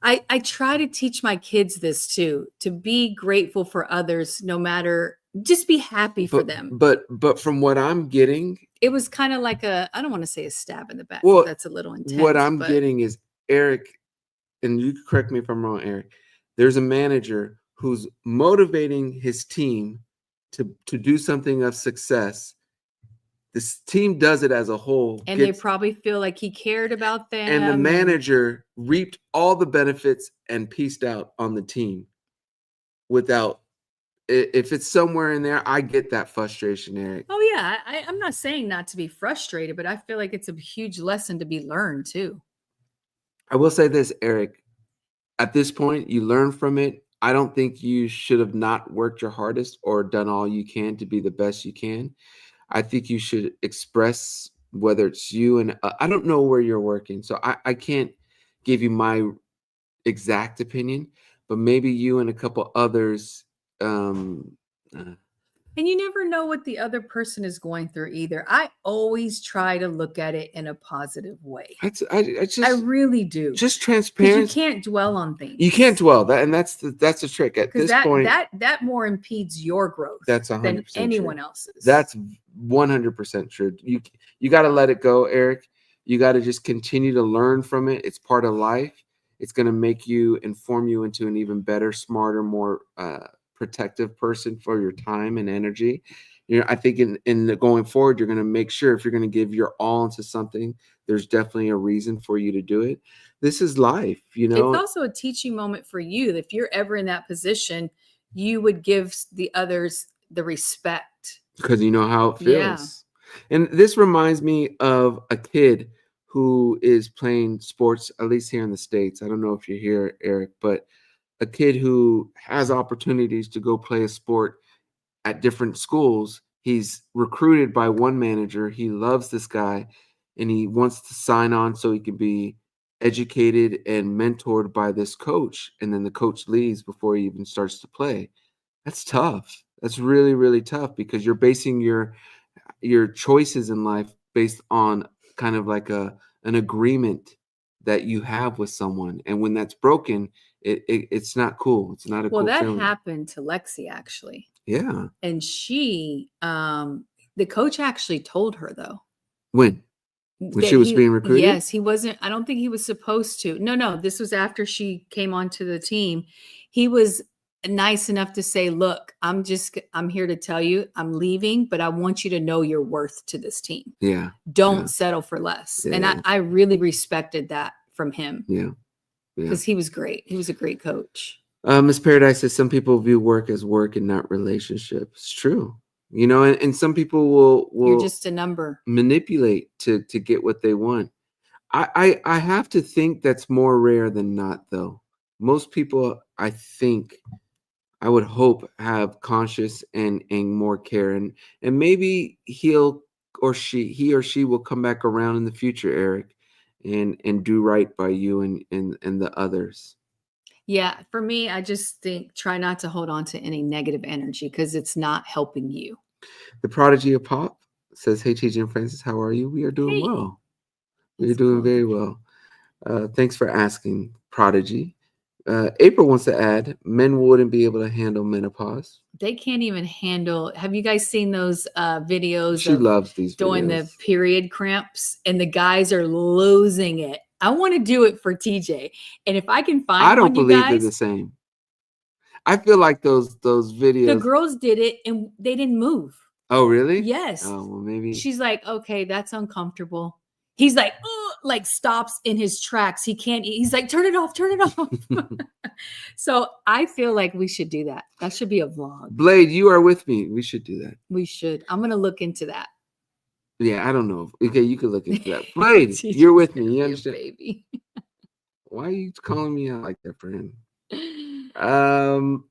[SPEAKER 2] I try to teach my kids this too, to be grateful for others, no matter, just be happy for them.
[SPEAKER 1] But from what I'm getting,
[SPEAKER 2] it was kind of like I don't want to say a stab in the back.
[SPEAKER 1] Well,
[SPEAKER 2] that's a little intense.
[SPEAKER 1] What I'm getting is, Eric, and you correct me if I'm wrong, Eric, there's a manager who's motivating his team to do something of success. This team does it as a whole.
[SPEAKER 2] And they probably feel like he cared about them.
[SPEAKER 1] And the manager reaped all the benefits and pieced out on the team without, if it's somewhere in there, I get that frustration, Eric.
[SPEAKER 2] Oh, yeah. I'm not saying not to be frustrated, but I feel like it's a huge lesson to be learned, too.
[SPEAKER 1] I will say this, Eric. At this point, you learn from it. I don't think you should have not worked your hardest or done all you can to be the best you can. I think you should express whether it's you and I don't know where you're working, so I can't give you my exact opinion, but maybe you and a couple others.
[SPEAKER 2] And you never know what the other person is going through either. I always try to look at it in a positive way. I really do.
[SPEAKER 1] Just transparency.
[SPEAKER 2] You can't dwell on things.
[SPEAKER 1] You can't dwell that, and that's the trick. At this point,
[SPEAKER 2] that more impedes your growth.
[SPEAKER 1] That's 100%
[SPEAKER 2] than anyone else's.
[SPEAKER 1] That's 100% true. You got to let it go, Eric. You got to just continue to learn from it. It's part of life. It's going to inform you into an even better, smarter, more protective person for your time and energy. I think in the going forward, you're going to make sure if you're going to give your all into something, there's definitely a reason for you to do it. This is life,
[SPEAKER 2] It's also a teaching moment for you. If you're ever in that position, you would give the others the respect.
[SPEAKER 1] Because you know how it feels. Yeah. And this reminds me of a kid who is playing sports, at least here in the States. I don't know if you're here, Eric, but a kid who has opportunities to go play a sport at different schools. He's recruited by one manager. He loves this guy and he wants to sign on so he can be educated and mentored by this coach. And then the coach leaves before he even starts to play. That's tough. That's really, really tough because you're basing your choices in life based on kind of like an agreement that you have with someone. And when that's broken, it's not cool. It's not a cool feeling.
[SPEAKER 2] Happened to Lexi, actually.
[SPEAKER 1] Yeah.
[SPEAKER 2] And she, the coach actually told her, though.
[SPEAKER 1] When she was being recruited?
[SPEAKER 2] Yes, he wasn't. I don't think he was supposed to. No, this was after she came onto the team. He was nice enough to say, look, I'm here to tell you I'm leaving, but I want you to know your worth to this team.
[SPEAKER 1] Yeah.
[SPEAKER 2] Don't settle for less. Yeah. And I really respected that from him.
[SPEAKER 1] Yeah.
[SPEAKER 2] Because he was great. He was a great coach.
[SPEAKER 1] Miss Paradise says some people view work as work and not relationship. It's true. And some people will
[SPEAKER 2] You're just a number.
[SPEAKER 1] Manipulate to get what they want. I have to think that's more rare than not, though. Most people, I think, I would hope, have conscious and more care, and maybe he or she will come back around in the future, Eric, and do right by you and the others.
[SPEAKER 2] Yeah, for me, I just think try not to hold on to any negative energy because it's not helping you.
[SPEAKER 1] The Prodigy of Pop says, "Hey, TJ and Francis, how are you? We are doing well. We are doing very well. Thanks for asking, Prodigy." April wants to add, men wouldn't be able to handle menopause.
[SPEAKER 2] They can't even handle. Have you guys seen those videos?
[SPEAKER 1] She loves these
[SPEAKER 2] doing
[SPEAKER 1] videos.
[SPEAKER 2] The period cramps, and the guys are losing it. I want to do it for TJ, and if I can find,
[SPEAKER 1] I don't believe they're the same. I feel like those videos.
[SPEAKER 2] The girls did it, and they didn't move.
[SPEAKER 1] Oh, really?
[SPEAKER 2] Yes.
[SPEAKER 1] Oh, well, maybe.
[SPEAKER 2] She's like, okay, that's uncomfortable. He's like, like stops in his tracks. He can't eat. He's like, turn it off. So I feel like we should do that. That should be a vlog.
[SPEAKER 1] Blade, you are with me. We should do that.
[SPEAKER 2] We should. I'm going to look into that.
[SPEAKER 1] Yeah, I don't know. Okay, you could look into that. Blade, you're with me. You understand?
[SPEAKER 2] Baby.
[SPEAKER 1] Why are you calling me out like that for him?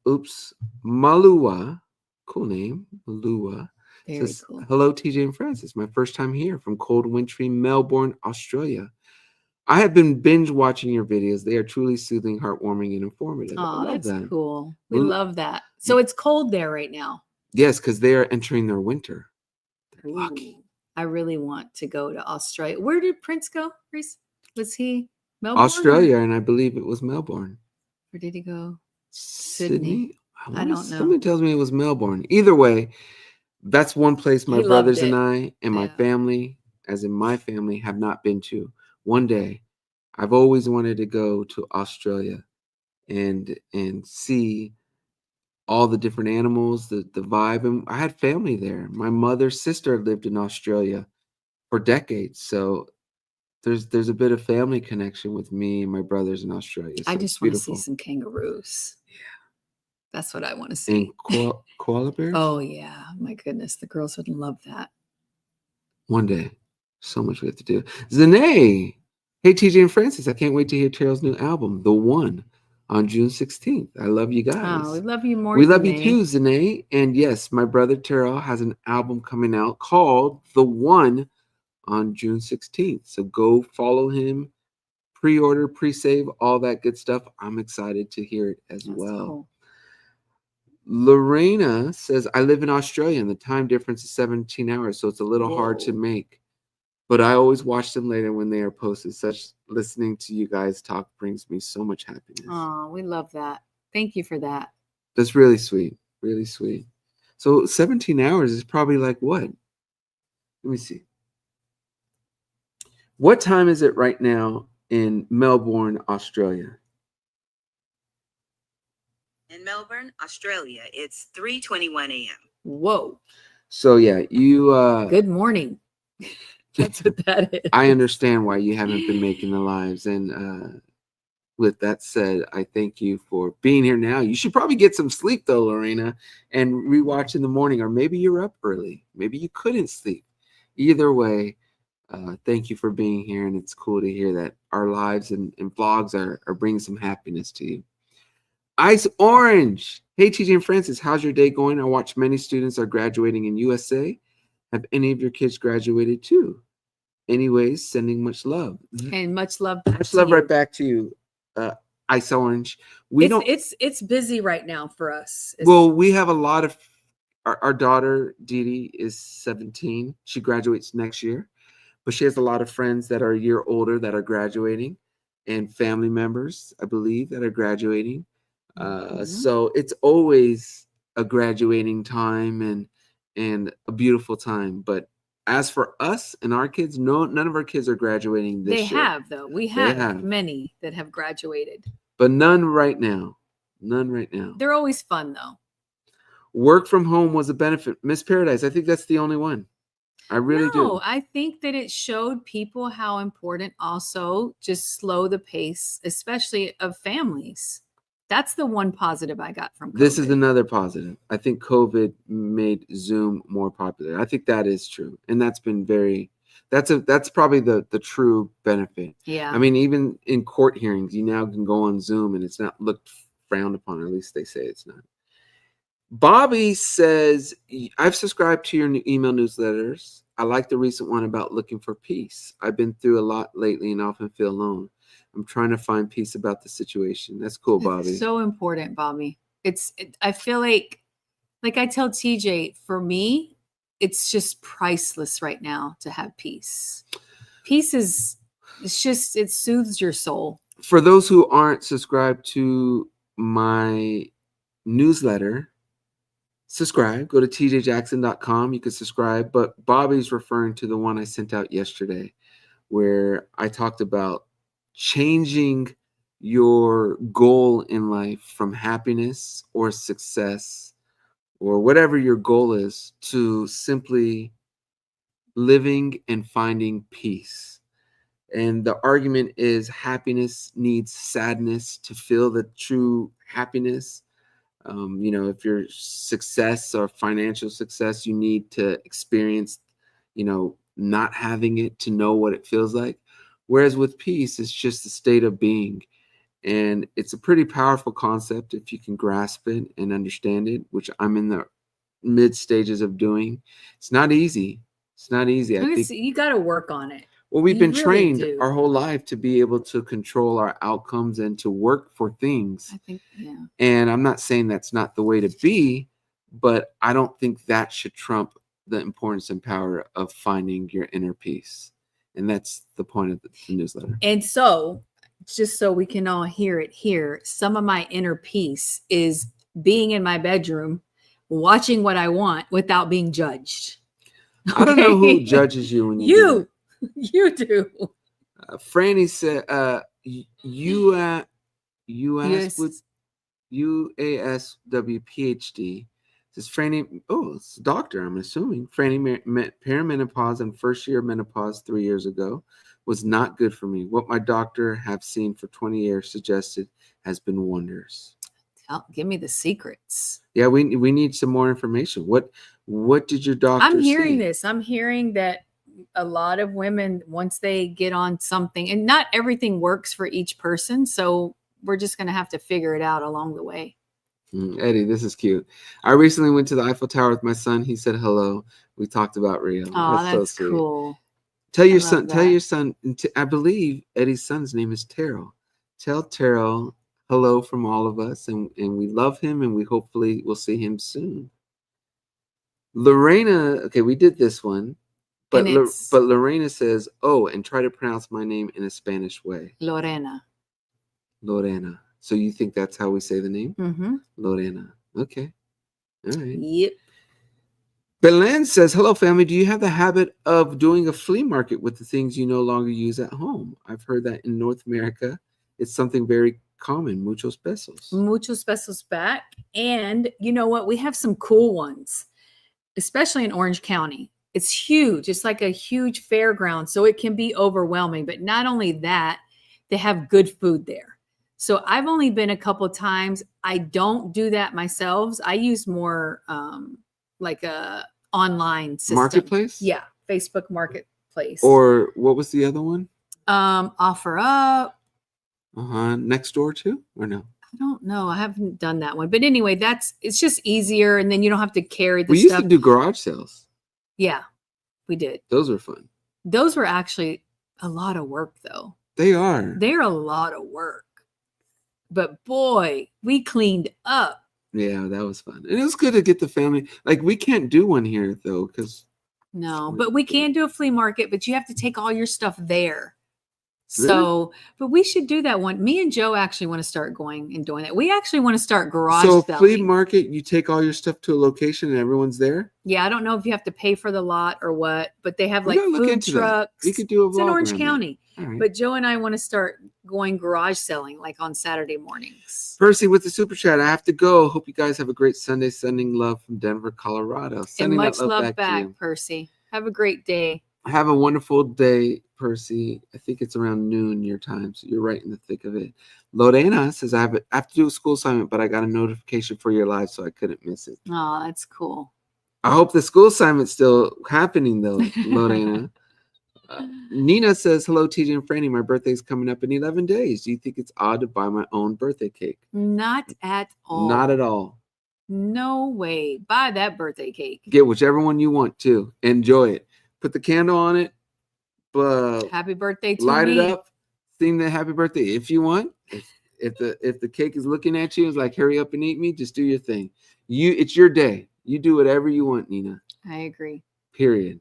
[SPEAKER 1] Oops. Malua. Cool name. Malua.
[SPEAKER 2] Very
[SPEAKER 1] says,
[SPEAKER 2] cool.
[SPEAKER 1] Hello, TJ and Francis. My first time here from cold, wintry Melbourne, Australia. I have been binge watching your videos. They are truly soothing, heartwarming, and informative.
[SPEAKER 2] Oh, that's cool. We love that. So it's cold there right now.
[SPEAKER 1] Yes, because they are entering their winter. They're lucky.
[SPEAKER 2] I really want to go to Australia. Where did Prince go, Reese? Was he Melbourne?
[SPEAKER 1] Australia, and I believe it was Melbourne.
[SPEAKER 2] Where did he go? Sydney? I don't know.
[SPEAKER 1] Somebody tells me it was Melbourne. Either way, that's one place my brothers and I and my family, as in my family, have not been to. One day, I've always wanted to go to Australia and see all the different animals, the vibe. And I had family there. My mother's sister lived in Australia for decades. So there's a bit of family connection with me and my brothers in Australia. So
[SPEAKER 2] I just want to see some kangaroos. Yeah. That's what I want to see.
[SPEAKER 1] And koala bears?
[SPEAKER 2] Oh, yeah. My goodness. The girls would love that.
[SPEAKER 1] One day. So much we have to do. Zanae. Hey, TJ and Francis. I can't wait to hear Terrell's new album, The One, on June 16th. I love you guys.
[SPEAKER 2] Oh, we love you more,
[SPEAKER 1] We love you too, Zanae. And yes, my brother Terrell has an album coming out called The One on June 16th. So go follow him, pre-order, pre-save, all that good stuff. I'm excited to hear it as well. Cool. Lorena says, I live in Australia and the time difference is 17 hours, so it's a little hard to make. But I always watch them later when they are posted. Such listening to you guys talk brings me so much happiness.
[SPEAKER 2] Oh, we love that. Thank you for that.
[SPEAKER 1] That's really sweet. Really sweet. So 17 hours is probably like what? Let me see. What time is it right now in Melbourne, Australia?
[SPEAKER 3] In Melbourne, Australia, it's 3:21 a.m.
[SPEAKER 2] Whoa.
[SPEAKER 1] So yeah, you
[SPEAKER 2] good morning. That's what that is.
[SPEAKER 1] I understand why you haven't been making the lives. And with that said, I thank you for being here now. You should probably get some sleep though, Lorena, and rewatch in the morning, or maybe you're up early. Maybe you couldn't sleep. Either way, thank you for being here, and it's cool to hear that our lives and vlogs are bringing some happiness to you. Ice Orange. Hey, TJ and Francis, how's your day going? I watch many students are graduating in USA. Have any of your kids graduated too? Anyways, sending much love.
[SPEAKER 2] And much love.
[SPEAKER 1] Much love right back to you, Ice Orange.
[SPEAKER 2] It's busy right now for us.
[SPEAKER 1] Well, we have a lot of our daughter Dee Dee is 17. She graduates next year, but she has a lot of friends that are a year older that are graduating, and family members, I believe, that are graduating. So it's always a graduating time and a beautiful time. But as for us and our kids, none of our kids are graduating this year.
[SPEAKER 2] They have, though. We have many that have graduated.
[SPEAKER 1] But none right now. None right now.
[SPEAKER 2] They're always fun, though.
[SPEAKER 1] Work from home was a benefit. Miss Paradise, I think that's the only one. I really do.
[SPEAKER 2] No, I think that it showed people how important also just slow the pace, especially of families. That's the one positive I got from COVID.
[SPEAKER 1] This is another positive. I think COVID made Zoom more popular. I think that is true. And that's been that's probably the true benefit.
[SPEAKER 2] Yeah.
[SPEAKER 1] I mean, even in court hearings, you now can go on Zoom and it's not looked frowned upon, or at least they say it's not. Bobby says, I've subscribed to your new email newsletters. I like the recent one about looking for peace. I've been through a lot lately and often feel alone. I'm trying to find peace about the situation. That's cool, Bobby.
[SPEAKER 2] It's so important, Bobby. I feel like I tell TJ, for me, it's just priceless right now to have peace. Peace it soothes your soul.
[SPEAKER 1] For those who aren't subscribed to my newsletter, subscribe. Go to tjjackson.com. You can subscribe. But Bobby's referring to the one I sent out yesterday, where I talked about changing your goal in life from happiness or success or whatever your goal is to simply living and finding peace. And the argument is happiness needs sadness to feel the true happiness. If your success or financial success, you need to experience, not having it to know what it feels like. Whereas with peace, it's just a state of being. And it's a pretty powerful concept if you can grasp it and understand it, which I'm in the mid stages of doing. It's not easy. It's not easy.
[SPEAKER 2] I think you got to work on it.
[SPEAKER 1] Well, we've been trained our whole life to be able to control our outcomes and to work for things.
[SPEAKER 2] I think, yeah.
[SPEAKER 1] And I'm not saying that's not the way to be, but I don't think that should trump the importance and power of finding your inner peace. And that's the point of the newsletter.
[SPEAKER 2] And so, just so we can all hear it here, some of my inner peace is being in my bedroom, watching what I want without being judged.
[SPEAKER 1] Okay? I don't know who judges you when you
[SPEAKER 2] do. You do.
[SPEAKER 1] Franny said, you asked with UASW PhD. Says Franny, it's a doctor, I'm assuming. Franny perimenopause and first year of menopause 3 years ago was not good for me. What my doctor have seen for 20 years suggested has been wonders.
[SPEAKER 2] Give me the secrets.
[SPEAKER 1] Yeah, we need some more information. What did your doctor
[SPEAKER 2] I'm hearing
[SPEAKER 1] see?
[SPEAKER 2] this. I'm hearing that a lot of women, once they get on something, and not everything works for each person, so we're just going to have to figure it out along the way.
[SPEAKER 1] Eddie, this is cute. I recently went to the Eiffel Tower with my son. He said hello. We talked about Rio.
[SPEAKER 2] Oh, that's
[SPEAKER 1] so sweet.
[SPEAKER 2] Cool.
[SPEAKER 1] Tell your son. I believe Eddie's son's name is Terrell. Tell Terrell hello from all of us, and we love him, and we hopefully will see him soon. Lorena, okay, we did this one, but Lorena says, and try to pronounce my name in a Spanish way.
[SPEAKER 2] Lorena.
[SPEAKER 1] So you think that's how we say the name?
[SPEAKER 2] Mm-hmm.
[SPEAKER 1] Lorena. Okay. All right.
[SPEAKER 2] Yep.
[SPEAKER 1] Belen says, hello, family. Do you have the habit of doing a flea market with the things you no longer use at home? I've heard that in North America, it's something very common. Muchos pesos.
[SPEAKER 2] Muchos pesos back. And you know what? We have some cool ones, especially in Orange County. It's huge. It's like a huge fairground, so it can be overwhelming. But not only that, they have good food there. So I've only been a couple of times. I don't do that myself. I use more like a online system.
[SPEAKER 1] Marketplace?
[SPEAKER 2] Yeah, Facebook Marketplace.
[SPEAKER 1] Or what was the other one?
[SPEAKER 2] Offer Up.
[SPEAKER 1] Next door too, or no?
[SPEAKER 2] I don't know. I haven't done that one. But anyway, it's just easier, and then you don't have to carry the stuff.
[SPEAKER 1] We used to do garage sales.
[SPEAKER 2] Yeah, we did.
[SPEAKER 1] Those were fun.
[SPEAKER 2] Those were actually a lot of work, though.
[SPEAKER 1] They are.
[SPEAKER 2] They're a lot of work. But boy, we cleaned up.
[SPEAKER 1] Yeah, that was fun. And it was good to get the family. Like, we can't do one here, though, because...
[SPEAKER 2] No, but we can do a flea market, but you have to take all your stuff there.
[SPEAKER 1] Really?
[SPEAKER 2] So, but we should do that one. Me and Joe actually want to start going and doing that. We actually want to start garage selling.
[SPEAKER 1] So flea market, you take all your stuff to a location and everyone's there?
[SPEAKER 2] Yeah, I don't know if you have to pay for the lot or what, but they have like food trucks.
[SPEAKER 1] You could do a vlog.
[SPEAKER 2] It's in Orange County.
[SPEAKER 1] Right.
[SPEAKER 2] But Joe and I want to start going garage selling like on Saturday mornings.
[SPEAKER 1] Percy with the super chat. I have to go. Hope you guys have a great Sunday. Sending love from Denver, Colorado.
[SPEAKER 2] Sending much love back, Percy. Have a great day.
[SPEAKER 1] Have a wonderful day, Percy. I think it's around noon your time, so you're right in the thick of it. Lorena says, I have to do a school assignment, but I got a notification for your live, so I couldn't miss it.
[SPEAKER 2] Oh, that's cool.
[SPEAKER 1] I hope the school assignment's still happening, though, Lorena. Nina says, hello, TJ and Franny. My birthday's coming up in 11 days. Do you think it's odd to buy my own birthday cake?
[SPEAKER 2] Not at all.
[SPEAKER 1] Not at all.
[SPEAKER 2] No way. Buy that birthday cake.
[SPEAKER 1] Get whichever one you want, too. Enjoy it. Put the candle on it.
[SPEAKER 2] Happy birthday to
[SPEAKER 1] light
[SPEAKER 2] me.
[SPEAKER 1] It up. Sing the happy birthday if you want. If the cake is looking at you, it's like, hurry up and eat me. Just do your thing. It's your day. You do whatever you want, Nina.
[SPEAKER 2] I agree.
[SPEAKER 1] Period.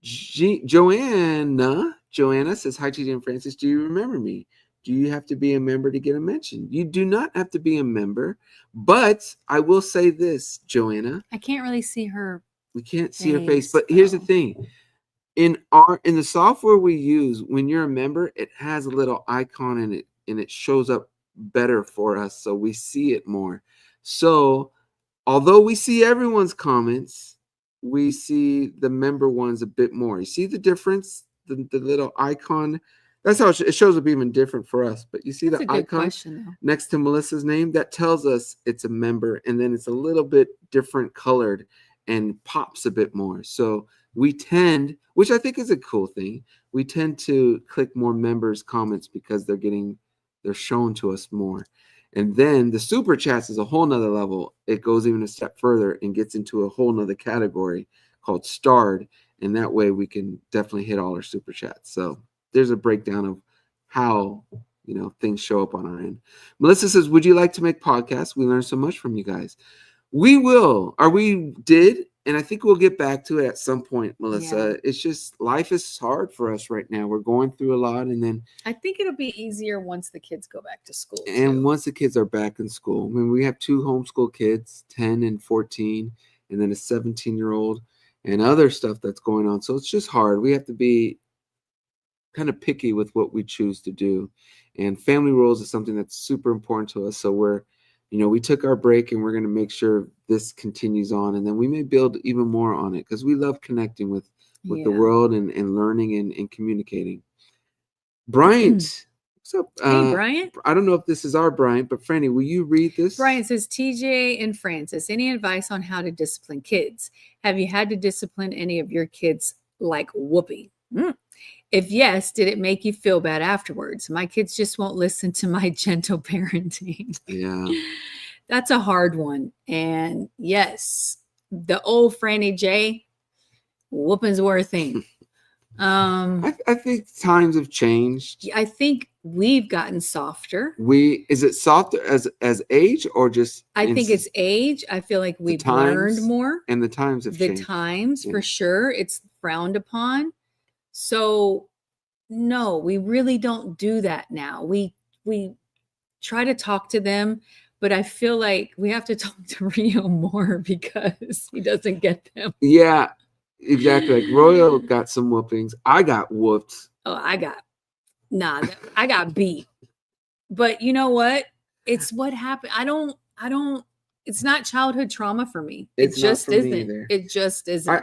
[SPEAKER 1] Joanna says, hi, TJ and Francis. Do you remember me? Do you have to be a member to get a mention? You do not have to be a member, but I will say this, Joanna.
[SPEAKER 2] I can't really see her.
[SPEAKER 1] We can't see her face, but here's the thing. In the software we use, when you're a member, it has a little icon in it, and it shows up better for us, so we see it more. So, although we see everyone's comments, we see the member ones a bit more. You see the difference? The little icon. That's how it shows up even different for us. But you see the icon next to Melissa's name? That tells us it's a member, and then it's a little bit different colored and pops a bit more. So we tend, which I think is a cool thing, we tend to click more members' comments because they're shown to us more. And then the super chats is a whole nother level. It goes even a step further and gets into a whole nother category called starred. And that way we can definitely hit all our super chats. So there's a breakdown of how, things show up on our end. Melissa says, would you like to make podcasts? We learned so much from you guys. We will, or we did, and I think we'll get back to it at some point, Melissa. Yeah. It's just life is hard for us right now. We're going through a lot, and then
[SPEAKER 2] I think it'll be easier once the kids go back to school.
[SPEAKER 1] And once the kids are back in school. I mean, we have 2 homeschool kids, 10 and 14, and then a 17-year-old, and other stuff that's going on. So it's just hard. We have to be kind of picky with what we choose to do. And family roles is something that's super important to us. So we took our break and we're going to make sure this continues on. And then we may build even more on it because we love connecting with the world and learning and communicating. Bryant. What's up?
[SPEAKER 2] Hey, Bryant.
[SPEAKER 1] I don't know if this is our Bryant, but Franny, will you read this?
[SPEAKER 2] Bryant says, TJ and Francis, any advice on how to discipline kids? Have you had to discipline any of your kids like whooping? If yes, did it make you feel bad afterwards? My kids just won't listen to my gentle parenting.
[SPEAKER 1] Yeah.
[SPEAKER 2] That's a hard one. And yes, the old Franny J, whoopings were a thing.
[SPEAKER 1] I think times have changed.
[SPEAKER 2] I think we've gotten softer.
[SPEAKER 1] Is it softer as age or just?
[SPEAKER 2] I think it's age. I feel like we've learned more.
[SPEAKER 1] And the times have changed.
[SPEAKER 2] The times, for sure. It's frowned upon. So no, we really don't do that now. We try to talk to them, but I feel like we have to talk to Rio more because he doesn't get them.
[SPEAKER 1] Yeah. Exactly. Like Royal got some whoopings. I got whooped.
[SPEAKER 2] Oh, I got beat. But you know what? It's what happened. I don't, it's not childhood trauma for me. It just isn't. It just isn't.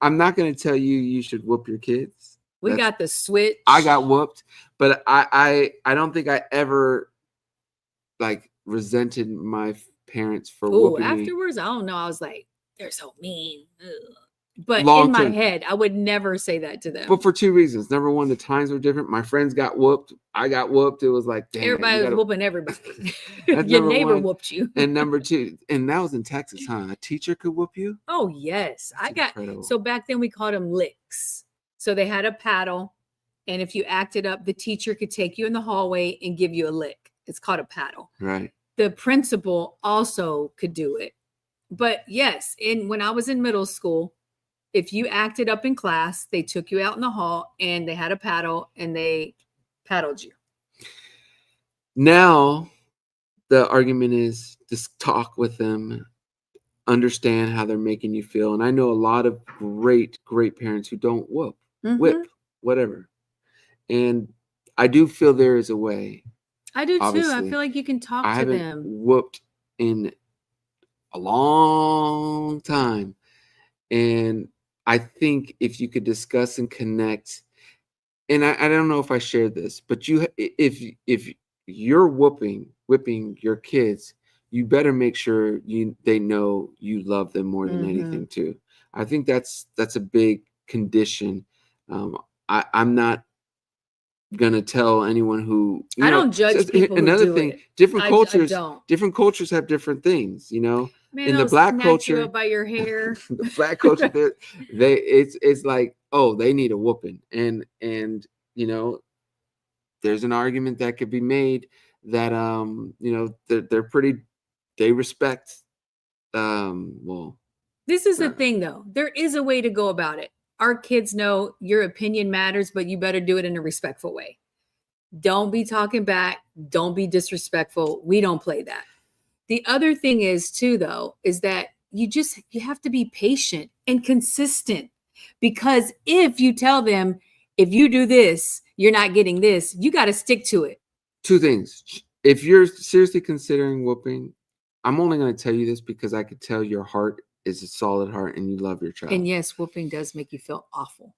[SPEAKER 1] I'm not going to tell you should whoop your kids.
[SPEAKER 2] We got the switch.
[SPEAKER 1] I got whooped, but I don't think I ever like resented my parents for whooping me.
[SPEAKER 2] Afterwards, I don't know. I was like, they're so mean. Ugh. But in my head, I would never say that to them.
[SPEAKER 1] But for two reasons. Number one, the times were different. My friends got whooped. I got whooped. It was like, damn.
[SPEAKER 2] Everybody was whooping everybody. Your neighbor whooped you.
[SPEAKER 1] And number two, and that was in Texas, huh? A teacher could whoop you?
[SPEAKER 2] Oh, yes. So back then we called them licks. So they had a paddle. And if you acted up, the teacher could take you in the hallway and give you a lick. It's called a paddle.
[SPEAKER 1] Right.
[SPEAKER 2] The principal also could do it. But yes, when I was in middle school, if you acted up in class, they took you out in the hall and they had a paddle and they paddled you.
[SPEAKER 1] Now, the argument is just talk with them, understand how they're making you feel. And I know a lot of great, great parents who don't whip, whatever. And I do feel there is a way.
[SPEAKER 2] I do too. I feel like you can talk to them. I haven't
[SPEAKER 1] whooped in a long time. And I think if you could discuss and connect, and I don't know if I shared this, but if you're whipping your kids, you better make sure they know you love them more than anything too. I think that's a big condition. I'm not gonna tell anyone who
[SPEAKER 2] I don't judge people.
[SPEAKER 1] Another
[SPEAKER 2] who do
[SPEAKER 1] thing,
[SPEAKER 2] it.
[SPEAKER 1] different cultures have different things,
[SPEAKER 2] Man,
[SPEAKER 1] in the black culture,
[SPEAKER 2] you up by your hair.
[SPEAKER 1] The black culture, it's like, oh, they need a whooping, and there's an argument that could be made that they respect.
[SPEAKER 2] This is the thing, though. There is a way to go about it. Our kids know your opinion matters, but you better do it in a respectful way. Don't be talking back. Don't be disrespectful. We don't play that. The other thing is too, though, is that you have to be patient and consistent, because if you tell them, if you do this, you're not getting this, you got to stick to it.
[SPEAKER 1] Two things. If you're seriously considering whooping, I'm only going to tell you this because I could tell your heart is a solid heart and you love your child.
[SPEAKER 2] And yes, whooping does make you feel awful.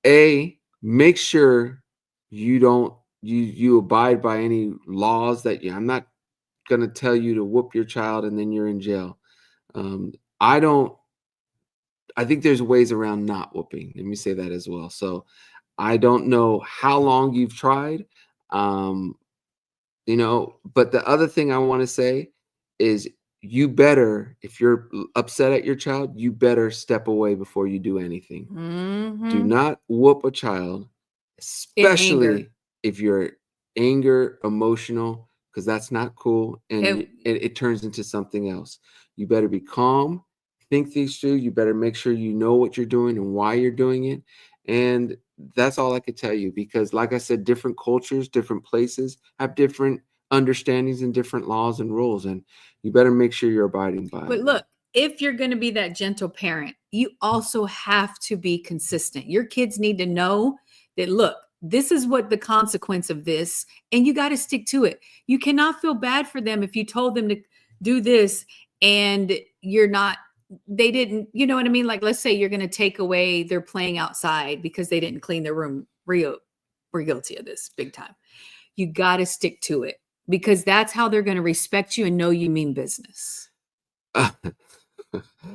[SPEAKER 1] Make sure you abide by any laws I'm not going to tell you to whoop your child and then you're in jail. I think there's ways around not whooping. Let me say that as well. So I don't know how long you've tried, but the other thing I want to say is you better, if you're upset at your child, you better step away before you do anything. Do not whoop a child, especially if you're emotional, because that's not cool. And it turns into something else. You better be calm, think these through. You better make sure you know what you're doing and why you're doing it. And that's all I could tell you, because like I said, different cultures, different places have different understandings and different laws and rules, and you better make sure you're abiding by it.
[SPEAKER 2] But look, if you're going to be that gentle parent, you also have to be consistent. Your kids need to know that, look, this is what the consequence of this, and you got to stick to it. You cannot feel bad for them if you told them to do this and they didn't, you know what I mean? Like, let's say you're going to take away their playing outside because they didn't clean their room. We're guilty of this big time. You got to stick to it because that's how they're going to respect you and know you mean business.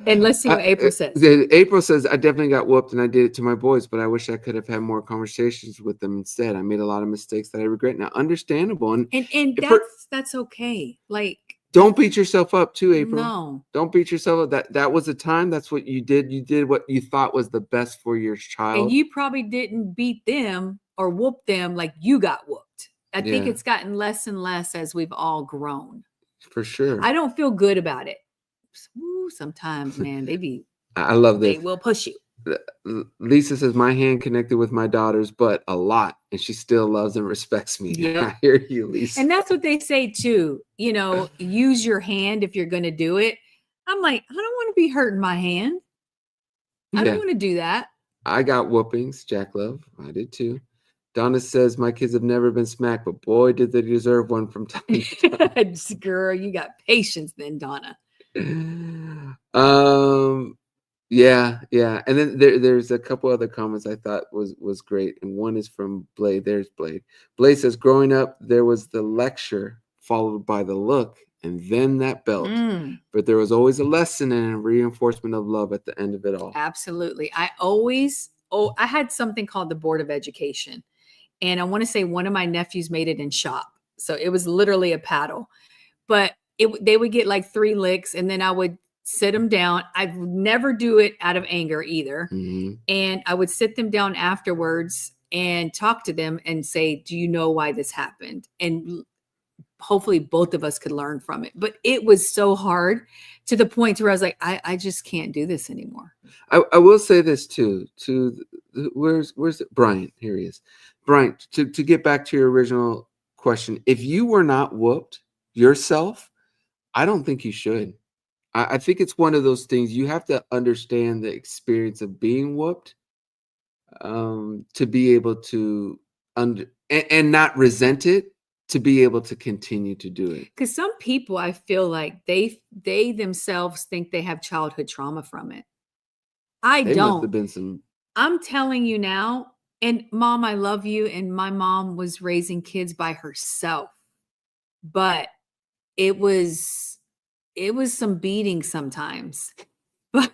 [SPEAKER 2] And let's see what April says.
[SPEAKER 1] April says, I definitely got whooped and I did it to my boys, but I wish I could have had more conversations with them instead. I made a lot of mistakes that I regret now. Understandable.
[SPEAKER 2] And that's okay. Like,
[SPEAKER 1] don't beat yourself up too, April.
[SPEAKER 2] No.
[SPEAKER 1] Don't beat yourself up. That was a time. That's what you did. You did what you thought was the best for your child.
[SPEAKER 2] And you probably didn't beat them or whoop them like you got whooped. I think it's gotten less and less as we've all grown.
[SPEAKER 1] For sure.
[SPEAKER 2] I don't feel good about it. Ooh, sometimes, man,
[SPEAKER 1] I love this.
[SPEAKER 2] They will push you.
[SPEAKER 1] Lisa says, my hand connected with my daughter's butt a lot, and she still loves and respects me.
[SPEAKER 2] Yep.
[SPEAKER 1] I hear you, Lisa.
[SPEAKER 2] And that's what they say too. You know, use your hand if you're going to do it. I'm like, I don't want to be hurting my hand. I don't want to do that.
[SPEAKER 1] I got whoopings, Jack Love. I did too. Donna says, my kids have never been smacked, but boy, did they deserve one from time to time.
[SPEAKER 2] Girl, you got patience then, Donna.
[SPEAKER 1] Yeah. And then there's a couple other comments I thought was great. And one is from Blade. There's Blade. Blade says, growing up, there was the lecture followed by the look and then that belt. But there was always a lesson and a reinforcement of love at the end of it all.
[SPEAKER 2] Absolutely. I had something called the Board of Education. And I want to say one of my nephews made it in shop. So it was literally a paddle. But they would get like 3 licks and then I would sit them down. I would never do it out of anger either.
[SPEAKER 1] Mm-hmm.
[SPEAKER 2] And I would sit them down afterwards and talk to them and say, do you know why this happened? And hopefully both of us could learn from it. But it was so hard to the point where I was like, I just can't do this anymore.
[SPEAKER 1] I will say this too, where's Brian? Here he is. Brian, to get back to your original question, if you were not whooped yourself, I don't think you should. I think it's one of those things you have to understand the experience of being whooped to be able to and not resent it, to be able to continue to do it.
[SPEAKER 2] Because some people, I feel like they themselves think they have childhood trauma from it. They don't.
[SPEAKER 1] Must have been some.
[SPEAKER 2] I'm telling you now, and Mom, I love you. And my mom was raising kids by herself, but it was some beating sometimes. But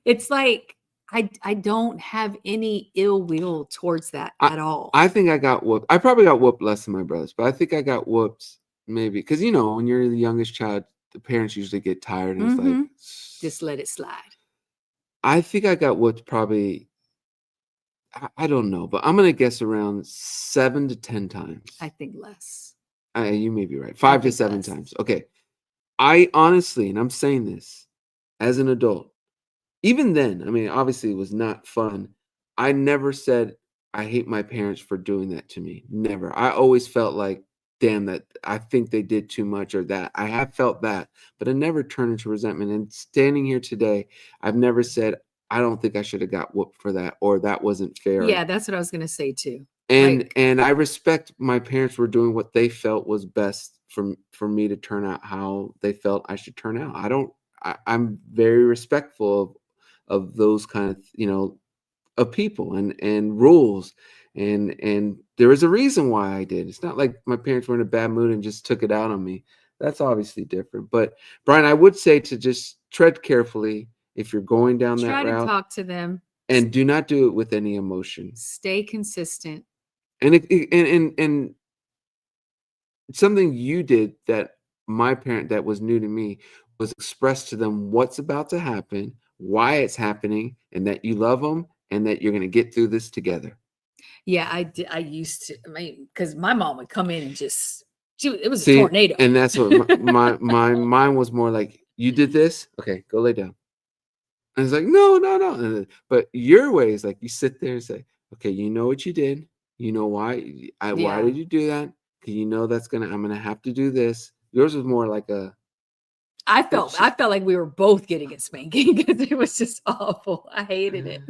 [SPEAKER 2] it's like I don't have any ill will towards that at all.
[SPEAKER 1] I think I got whooped. I probably got whooped less than my brothers, but I think I got whooped maybe because when you're the youngest child, the parents usually get tired and it's like
[SPEAKER 2] just let it slide.
[SPEAKER 1] I think I got whooped probably, I don't know, but I'm gonna guess around 7 to 10 times.
[SPEAKER 2] I think less.
[SPEAKER 1] You may be right. 5 to 7 times. Okay. I honestly, and I'm saying this as an adult, even then, I mean, obviously it was not fun. I never said I hate my parents for doing that to me. Never. I always felt like, damn, that I think they did too much or that. I have felt that, but I never turned into resentment. And standing here today, I've never said, I don't think I should have got whooped for that or that wasn't fair.
[SPEAKER 2] Yeah, that's what I was going to say too.
[SPEAKER 1] And I respect my parents were doing what they felt was best for me to turn out how they felt I should turn out. I'm very respectful of those kind of, of people and rules. And there is a reason why I did. It's not like my parents were in a bad mood and just took it out on me. That's obviously different. But Brian, I would say to just tread carefully if you're going down that route.
[SPEAKER 2] Try to talk to them.
[SPEAKER 1] And do not do it with any emotion.
[SPEAKER 2] Stay consistent.
[SPEAKER 1] And something you did that my parent that was new to me was express to them what's about to happen, why it's happening, and that you love them and that you're going to get through this together.
[SPEAKER 2] Yeah, I did. I used to, because my mom would come in and it was a tornado.
[SPEAKER 1] And that's what my mine was more like, you did this? Okay, go lay down. And it's like, no. But your way is like, you sit there and say, okay, you know what you did. You know why? Why did you do that? Because you know I'm gonna have to do this. Yours was more like
[SPEAKER 2] I felt like we were both getting a spanking because it was just awful. I hated it.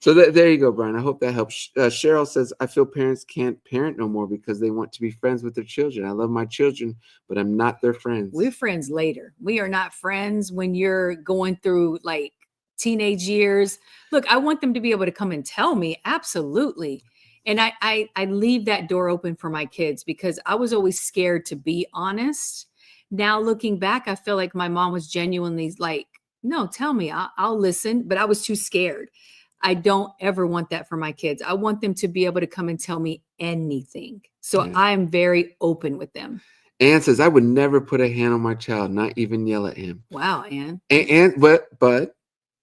[SPEAKER 1] So there you go, Brian. I hope that helps. Cheryl says, I feel parents can't parent no more because they want to be friends with their children. I love my children, but I'm not their friends.
[SPEAKER 2] We're friends later. We are not friends when you're going through like teenage years. Look, I want them to be able to come and tell me. Absolutely. And I leave that door open for my kids because I was always scared to be honest. Now looking back, I feel like my mom was genuinely like, no, tell me, I'll listen. But I was too scared. I don't ever want that for my kids. I want them to be able to come and tell me anything. So I am very open with them.
[SPEAKER 1] Ann says, I would never put a hand on my child, not even yell at him.
[SPEAKER 2] Wow, Ann.
[SPEAKER 1] But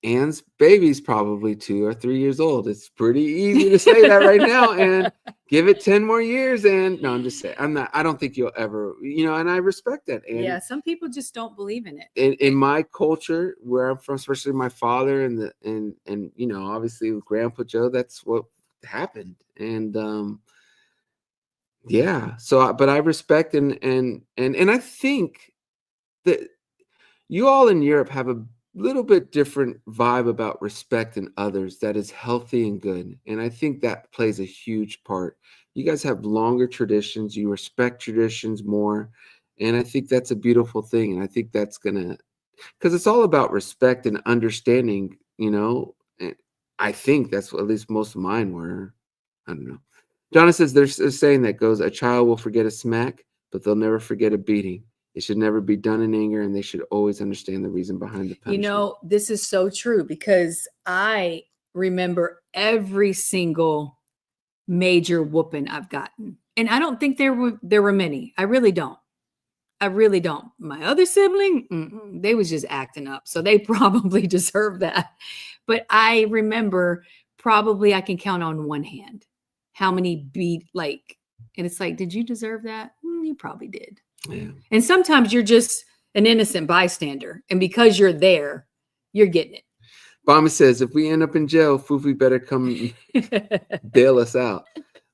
[SPEAKER 1] Ann's baby's probably 2 or 3 years old. It's pretty easy to say that right now, and give it 10 more years. And no, I'm just saying, I don't think you'll ever, and I respect that. And
[SPEAKER 2] yeah, some people just don't believe in it.
[SPEAKER 1] In my culture, where I'm from, especially my father and obviously with Grandpa Joe, that's what happened. And yeah, so but I respect and I think that you all in Europe have a little bit different vibe about respect in others that is healthy and good. And I think that plays a huge part. You guys have longer traditions. You respect traditions more. And I think that's a beautiful thing. And I think that's because it's all about respect and understanding, And I think that's what at least most of mine were. I don't know. Donna says there's a saying that goes, a child will forget a smack, but they'll never forget a beating. It should never be done in anger, and they should always understand the reason behind the punishment.
[SPEAKER 2] This is so true because I remember every single major whooping I've gotten. And I don't think there were many. I really don't. My other sibling, they was just acting up. So they probably deserve that. But I remember probably I can count on one hand how many beat and it's like, did you deserve that? You probably did.
[SPEAKER 1] Yeah.
[SPEAKER 2] And sometimes you're just an innocent bystander. And because you're there, you're getting it.
[SPEAKER 1] Bama says, if we end up in jail, Fufi better come bail us out.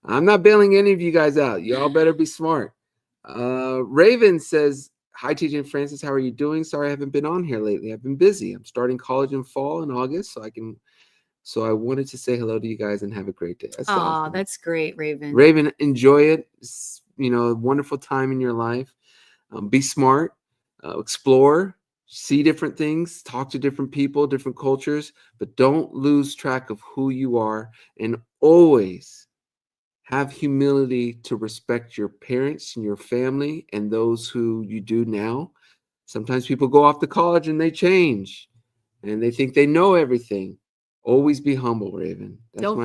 [SPEAKER 1] I'm not bailing any of you guys out. Y'all better be smart. Raven says, hi, TJ and Francis. How are you doing? Sorry I haven't been on here lately. I've been busy. I'm starting college in fall in August, so I wanted to say hello to you guys and have a great day.
[SPEAKER 2] That's awesome. That's great, Raven.
[SPEAKER 1] Raven, enjoy it. It's, a wonderful time in your life. Be smart, explore, see different things, talk to different people, different cultures, but don't lose track of who you are, and always have humility to respect your parents and your family and those who you do now. Sometimes people go off to college and they change and they think they know everything. Always be humble, Raven.
[SPEAKER 2] Don't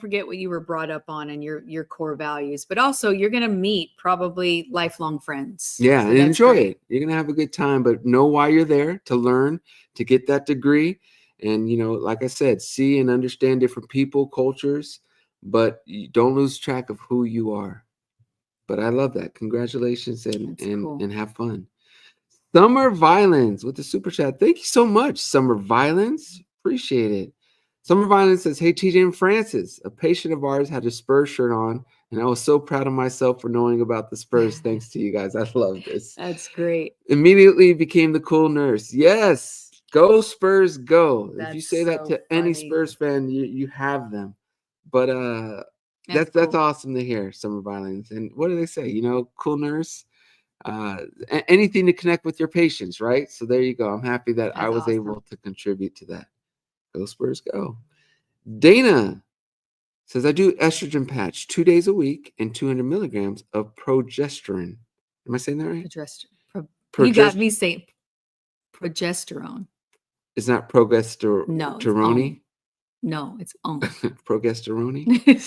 [SPEAKER 2] forget what you were brought up on and your core values, but also you're going to meet probably lifelong friends.
[SPEAKER 1] Yeah, so and enjoy it. You're going to have a good time, but know why you're there, to learn, to get that degree. And, like I said, see and understand different people, cultures, but you don't lose track of who you are. But I love that. Congratulations and have fun. Summer Violence with the super chat. Thank you so much, Summer Violence. Appreciate it. Summer Violence says, hey, TJ and Francis, a patient of ours had a Spurs shirt on, and I was so proud of myself for knowing about the Spurs. Thanks to you guys. I love this.
[SPEAKER 2] That's great.
[SPEAKER 1] Immediately became the cool nurse. Yes. Go Spurs, go.
[SPEAKER 2] That's
[SPEAKER 1] if you say that to any Spurs fan, you have them. But that's awesome to hear, Summer Violence. And what do they say? Cool nurse. Anything to connect with your patients, right? So there you go. I'm happy that I was able to contribute to that. Go Spurs, go. Dana says, I do estrogen patch 2 days a week and 200 milligrams of progesterone. Am I saying that right?
[SPEAKER 2] You got me saying progesterone.
[SPEAKER 1] It's not progesterone.
[SPEAKER 2] No, it's
[SPEAKER 1] progesterone.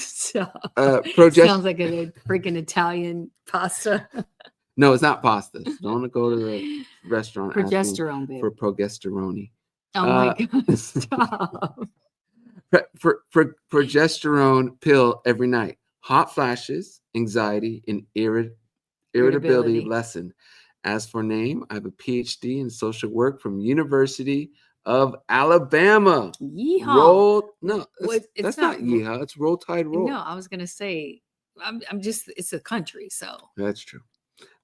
[SPEAKER 2] Sounds like a freaking Italian pasta.
[SPEAKER 1] No, it's not pasta. Don't go to the restaurant
[SPEAKER 2] progesterone, babe.
[SPEAKER 1] For progesterone.
[SPEAKER 2] Oh my God, stop.
[SPEAKER 1] For progesterone pill every night. Hot flashes, anxiety, and irritability lessen. As for name, I have a PhD in social work from University of Alabama.
[SPEAKER 2] Yeehaw.
[SPEAKER 1] That's not yeehaw. It's Roll Tide Roll.
[SPEAKER 2] No, I was going to say, it's a country, so.
[SPEAKER 1] That's true.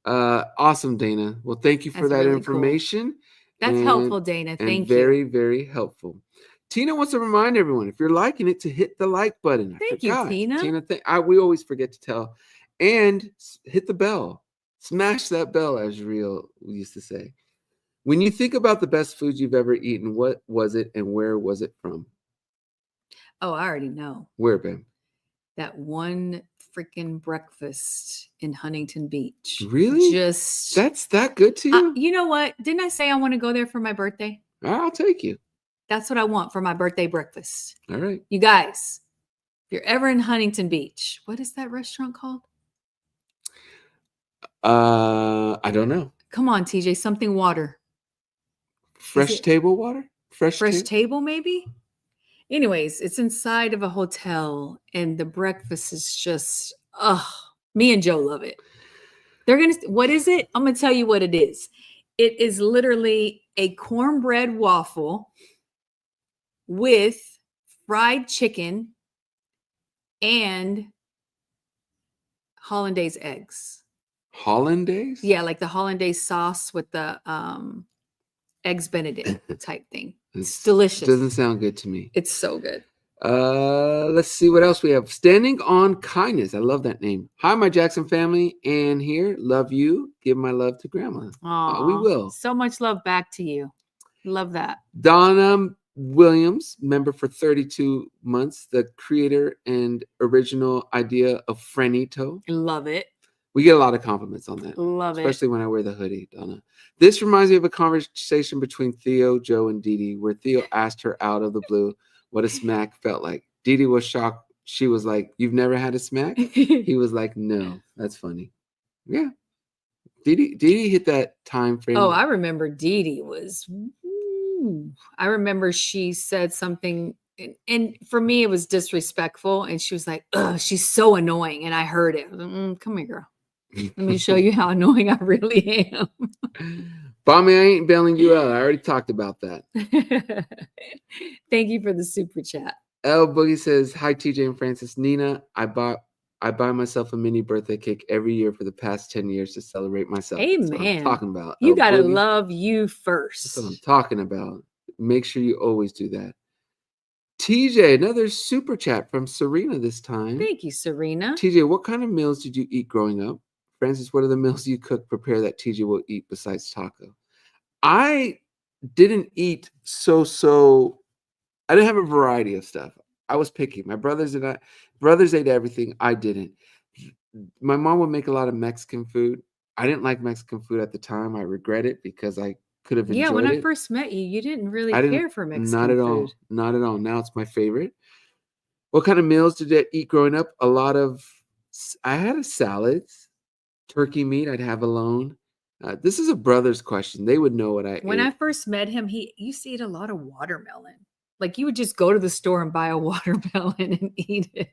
[SPEAKER 1] Awesome, Dana. Well, thank you for that really information.
[SPEAKER 2] Cool. That's helpful, Dana. Thank you.
[SPEAKER 1] Very, very helpful. Tina wants to remind everyone, if you're liking it, to hit the like button.
[SPEAKER 2] Thank you, Tina.
[SPEAKER 1] We always forget to tell. And hit the bell. Smash that bell, as Rio used to say. When you think about the best foods you've ever eaten, what was it and where was it from?
[SPEAKER 2] Oh, I already know.
[SPEAKER 1] Where, babe?
[SPEAKER 2] That one freaking breakfast in Huntington Beach.
[SPEAKER 1] Really? That's that good to you?
[SPEAKER 2] You know what? Didn't I say I want to go there for my birthday?
[SPEAKER 1] I'll take you.
[SPEAKER 2] That's what I want for my birthday breakfast.
[SPEAKER 1] All right.
[SPEAKER 2] You guys, if you're ever in Huntington Beach, what is that restaurant called?
[SPEAKER 1] I don't know.
[SPEAKER 2] Come on, TJ, something water.
[SPEAKER 1] Fresh table water?
[SPEAKER 2] Fresh table, maybe? Anyways, it's inside of a hotel, and the breakfast is just, me and Joe love it. What is it? I'm going to tell you what it is. It is literally a cornbread waffle with fried chicken and hollandaise eggs.
[SPEAKER 1] Hollandaise?
[SPEAKER 2] Yeah, like the hollandaise sauce with the eggs Benedict type thing. It's delicious.
[SPEAKER 1] Doesn't sound good to me.
[SPEAKER 2] It's so good.
[SPEAKER 1] Let's see what else we have. Standing on Kindness. I love that name. Hi, my Jackson family. And here, love you. Give my love to Grandma. We will.
[SPEAKER 2] So much love back to you. Love that.
[SPEAKER 1] Donna Williams, member for 32 months, the creator and original idea of Franito.
[SPEAKER 2] Love it.
[SPEAKER 1] We get a lot of compliments on that.
[SPEAKER 2] Love it.
[SPEAKER 1] Especially when I wear the hoodie, Donna. This reminds me of a conversation between Theo, Joe, and Dee Dee, where Theo asked her out of the blue what a smack felt like. Dee Dee was shocked. She was like, "You've never had a smack?" He was like, "No." That's funny. Yeah. Dee Dee hit that time frame.
[SPEAKER 2] Oh, I remember Dee Dee was... I remember she said something, and for me, it was disrespectful. And she was like, "Ugh, she's so annoying." And I heard it. Come here, girl. Let me show you how annoying I really am.
[SPEAKER 1] Bommy, I ain't bailing you out. I already talked about that.
[SPEAKER 2] Thank you for the super chat.
[SPEAKER 1] L Boogie says, "Hi, TJ and Francis. Nina, I buy myself a mini birthday cake every year for the past 10 years to celebrate myself."
[SPEAKER 2] Amen.
[SPEAKER 1] That's what I'm talking about.
[SPEAKER 2] You got to love you first.
[SPEAKER 1] That's what I'm talking about. Make sure you always do that. TJ, another super chat from Serena this time.
[SPEAKER 2] Thank you, Serena.
[SPEAKER 1] TJ, what kind of meals did you eat growing up? Francis, what are the meals you prepare that TJ will eat besides taco? I didn't eat I didn't have a variety of stuff. I was picky. My brothers ate everything. I didn't. My mom would make a lot of Mexican food. I didn't like Mexican food at the time. I regret it because I could have enjoyed it.
[SPEAKER 2] Yeah, when I first met you, you didn't really care for Mexican food.
[SPEAKER 1] Not at all. Not at all. Now it's my favorite. What kind of meals did I eat growing up? I had a salads, turkey meat I'd have alone. This is a brother's question. They would know what I ate.
[SPEAKER 2] When I first met him, he used to eat a lot of watermelon. Like you would just go to the store and buy a watermelon and eat it.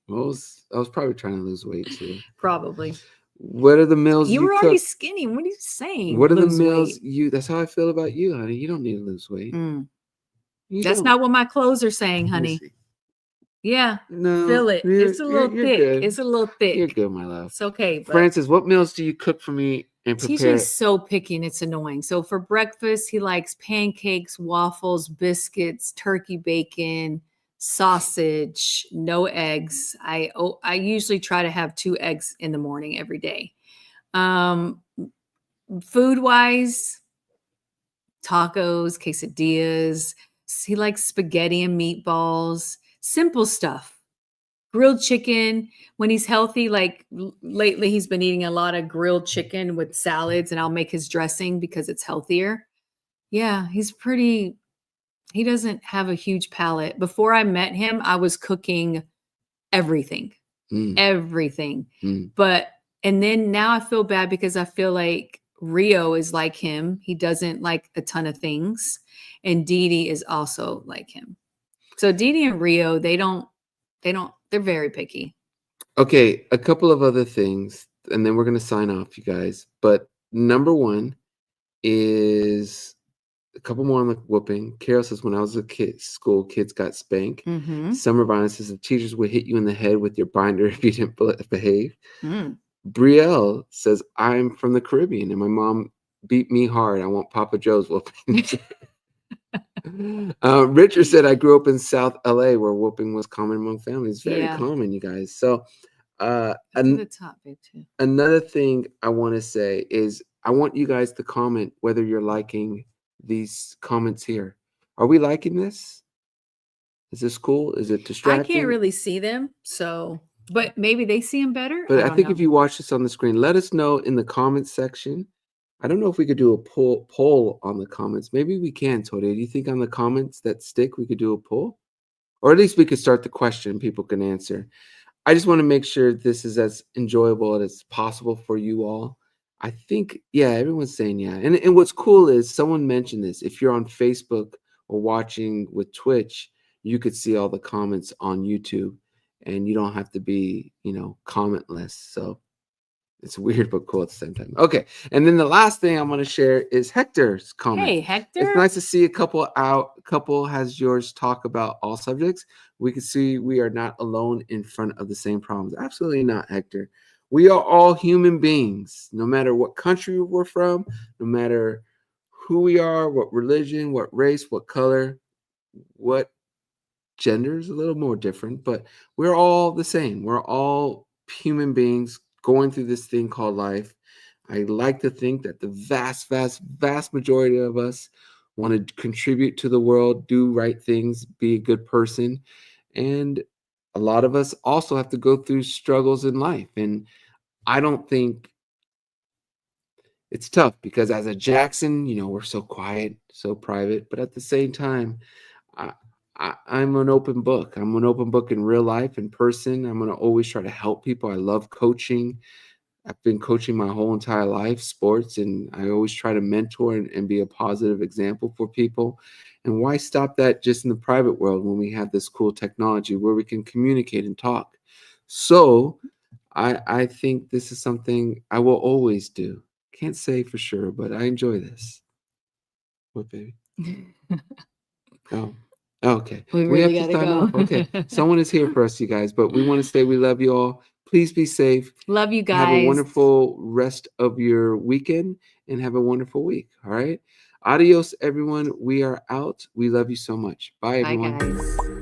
[SPEAKER 1] Well, I was probably trying to lose weight too.
[SPEAKER 2] Probably.
[SPEAKER 1] What are the meals
[SPEAKER 2] you were already skinny? What are you saying?
[SPEAKER 1] What are the meals that's how I feel about you, honey. You don't need to lose weight.
[SPEAKER 2] That's not what my clothes are saying, honey. Yeah, no, feel it. It's a little thick. Good. It's a little thick.
[SPEAKER 1] You're good, my love.
[SPEAKER 2] It's okay.
[SPEAKER 1] Francis, what meals do you cook for me and prepare?
[SPEAKER 2] TJ's so picky and it's annoying. So for breakfast, he likes pancakes, waffles, biscuits, turkey bacon, sausage, no eggs. I usually try to have 2 eggs in the morning every day. Food wise, tacos, quesadillas. He likes spaghetti and meatballs. Simple stuff. Grilled chicken. When he's healthy, like lately he's been eating a lot of grilled chicken with salads, and I'll make his dressing because it's healthier. Yeah, he doesn't have a huge palate. Before I met him, I was cooking everything. Everything. And then now I feel bad because I feel like Rio is like him. He doesn't like a ton of things. And Dee Dee is also like him. So Dee Dee and Rio, they're very picky.
[SPEAKER 1] Okay, a couple of other things, and then we're going to sign off, you guys. But number one is a couple more on the whooping. Carol says, when I was a kid, school, kids got spanked. Summer Vine says, if teachers would hit you in the head with your binder if you didn't behave. Brielle says, I'm from the Caribbean, and my mom beat me hard. I want Papa Joe's whooping. Richard said, I grew up in South LA where whooping was common among families. Very common, you guys. So
[SPEAKER 2] to the top, babe, too.
[SPEAKER 1] Another thing I want to say is I want you guys to comment whether you're liking these comments here. Are we liking this? Is this cool? Is it distracting?
[SPEAKER 2] I can't really see them, so but maybe they see them better.
[SPEAKER 1] But I think if you watch this on the screen, let us know in the comments section. I don't know if we could do a poll on the comments. Maybe we can, Tode. Do you think on the comments that stick we could do a poll? Or at least we could start the question people can answer. I just want to make sure this is as enjoyable as possible for you all. I think, yeah, everyone's saying yeah. And what's cool is someone mentioned this. If you're on Facebook or watching with Twitch, you could see all the comments on YouTube and you don't have to be, commentless. So it's weird but cool at the same time. Okay, and then the last thing I'm going to share is Hector's comment.
[SPEAKER 2] Hey, Hector.
[SPEAKER 1] It's nice to see a couple out. Couple has yours talk about all subjects. We can see we are not alone in front of the same problems. Absolutely not, Hector. We are all human beings, no matter what country we're from, no matter who we are, what religion, what race, what color, what gender is a little more different, but we're all the same. We're all human beings going through this thing called life. I like to think that the vast, vast, vast majority of us want to contribute to the world, do right things, be a good person. And a lot of us also have to go through struggles in life. And I don't think it's tough because as a Jackson, we're so quiet, so private, but at the same time, I'm an open book. I'm an open book in real life, in person. I'm going to always try to help people. I love coaching. I've been coaching my whole entire life, sports, and I always try to mentor and be a positive example for people. And why stop that just in the private world when we have this cool technology where we can communicate and talk? So I think this is something I will always do. Can't say for sure, but I enjoy this. What, baby? Oh. Okay.
[SPEAKER 2] We really gotta go.
[SPEAKER 1] Okay. Someone is here for us, you guys, but we want to say we love you all. Please be safe.
[SPEAKER 2] Love you guys.
[SPEAKER 1] Have a wonderful rest of your weekend and have a wonderful week. All right. Adios, everyone. We are out. We love you so much. Bye, everyone.
[SPEAKER 2] Bye, guys.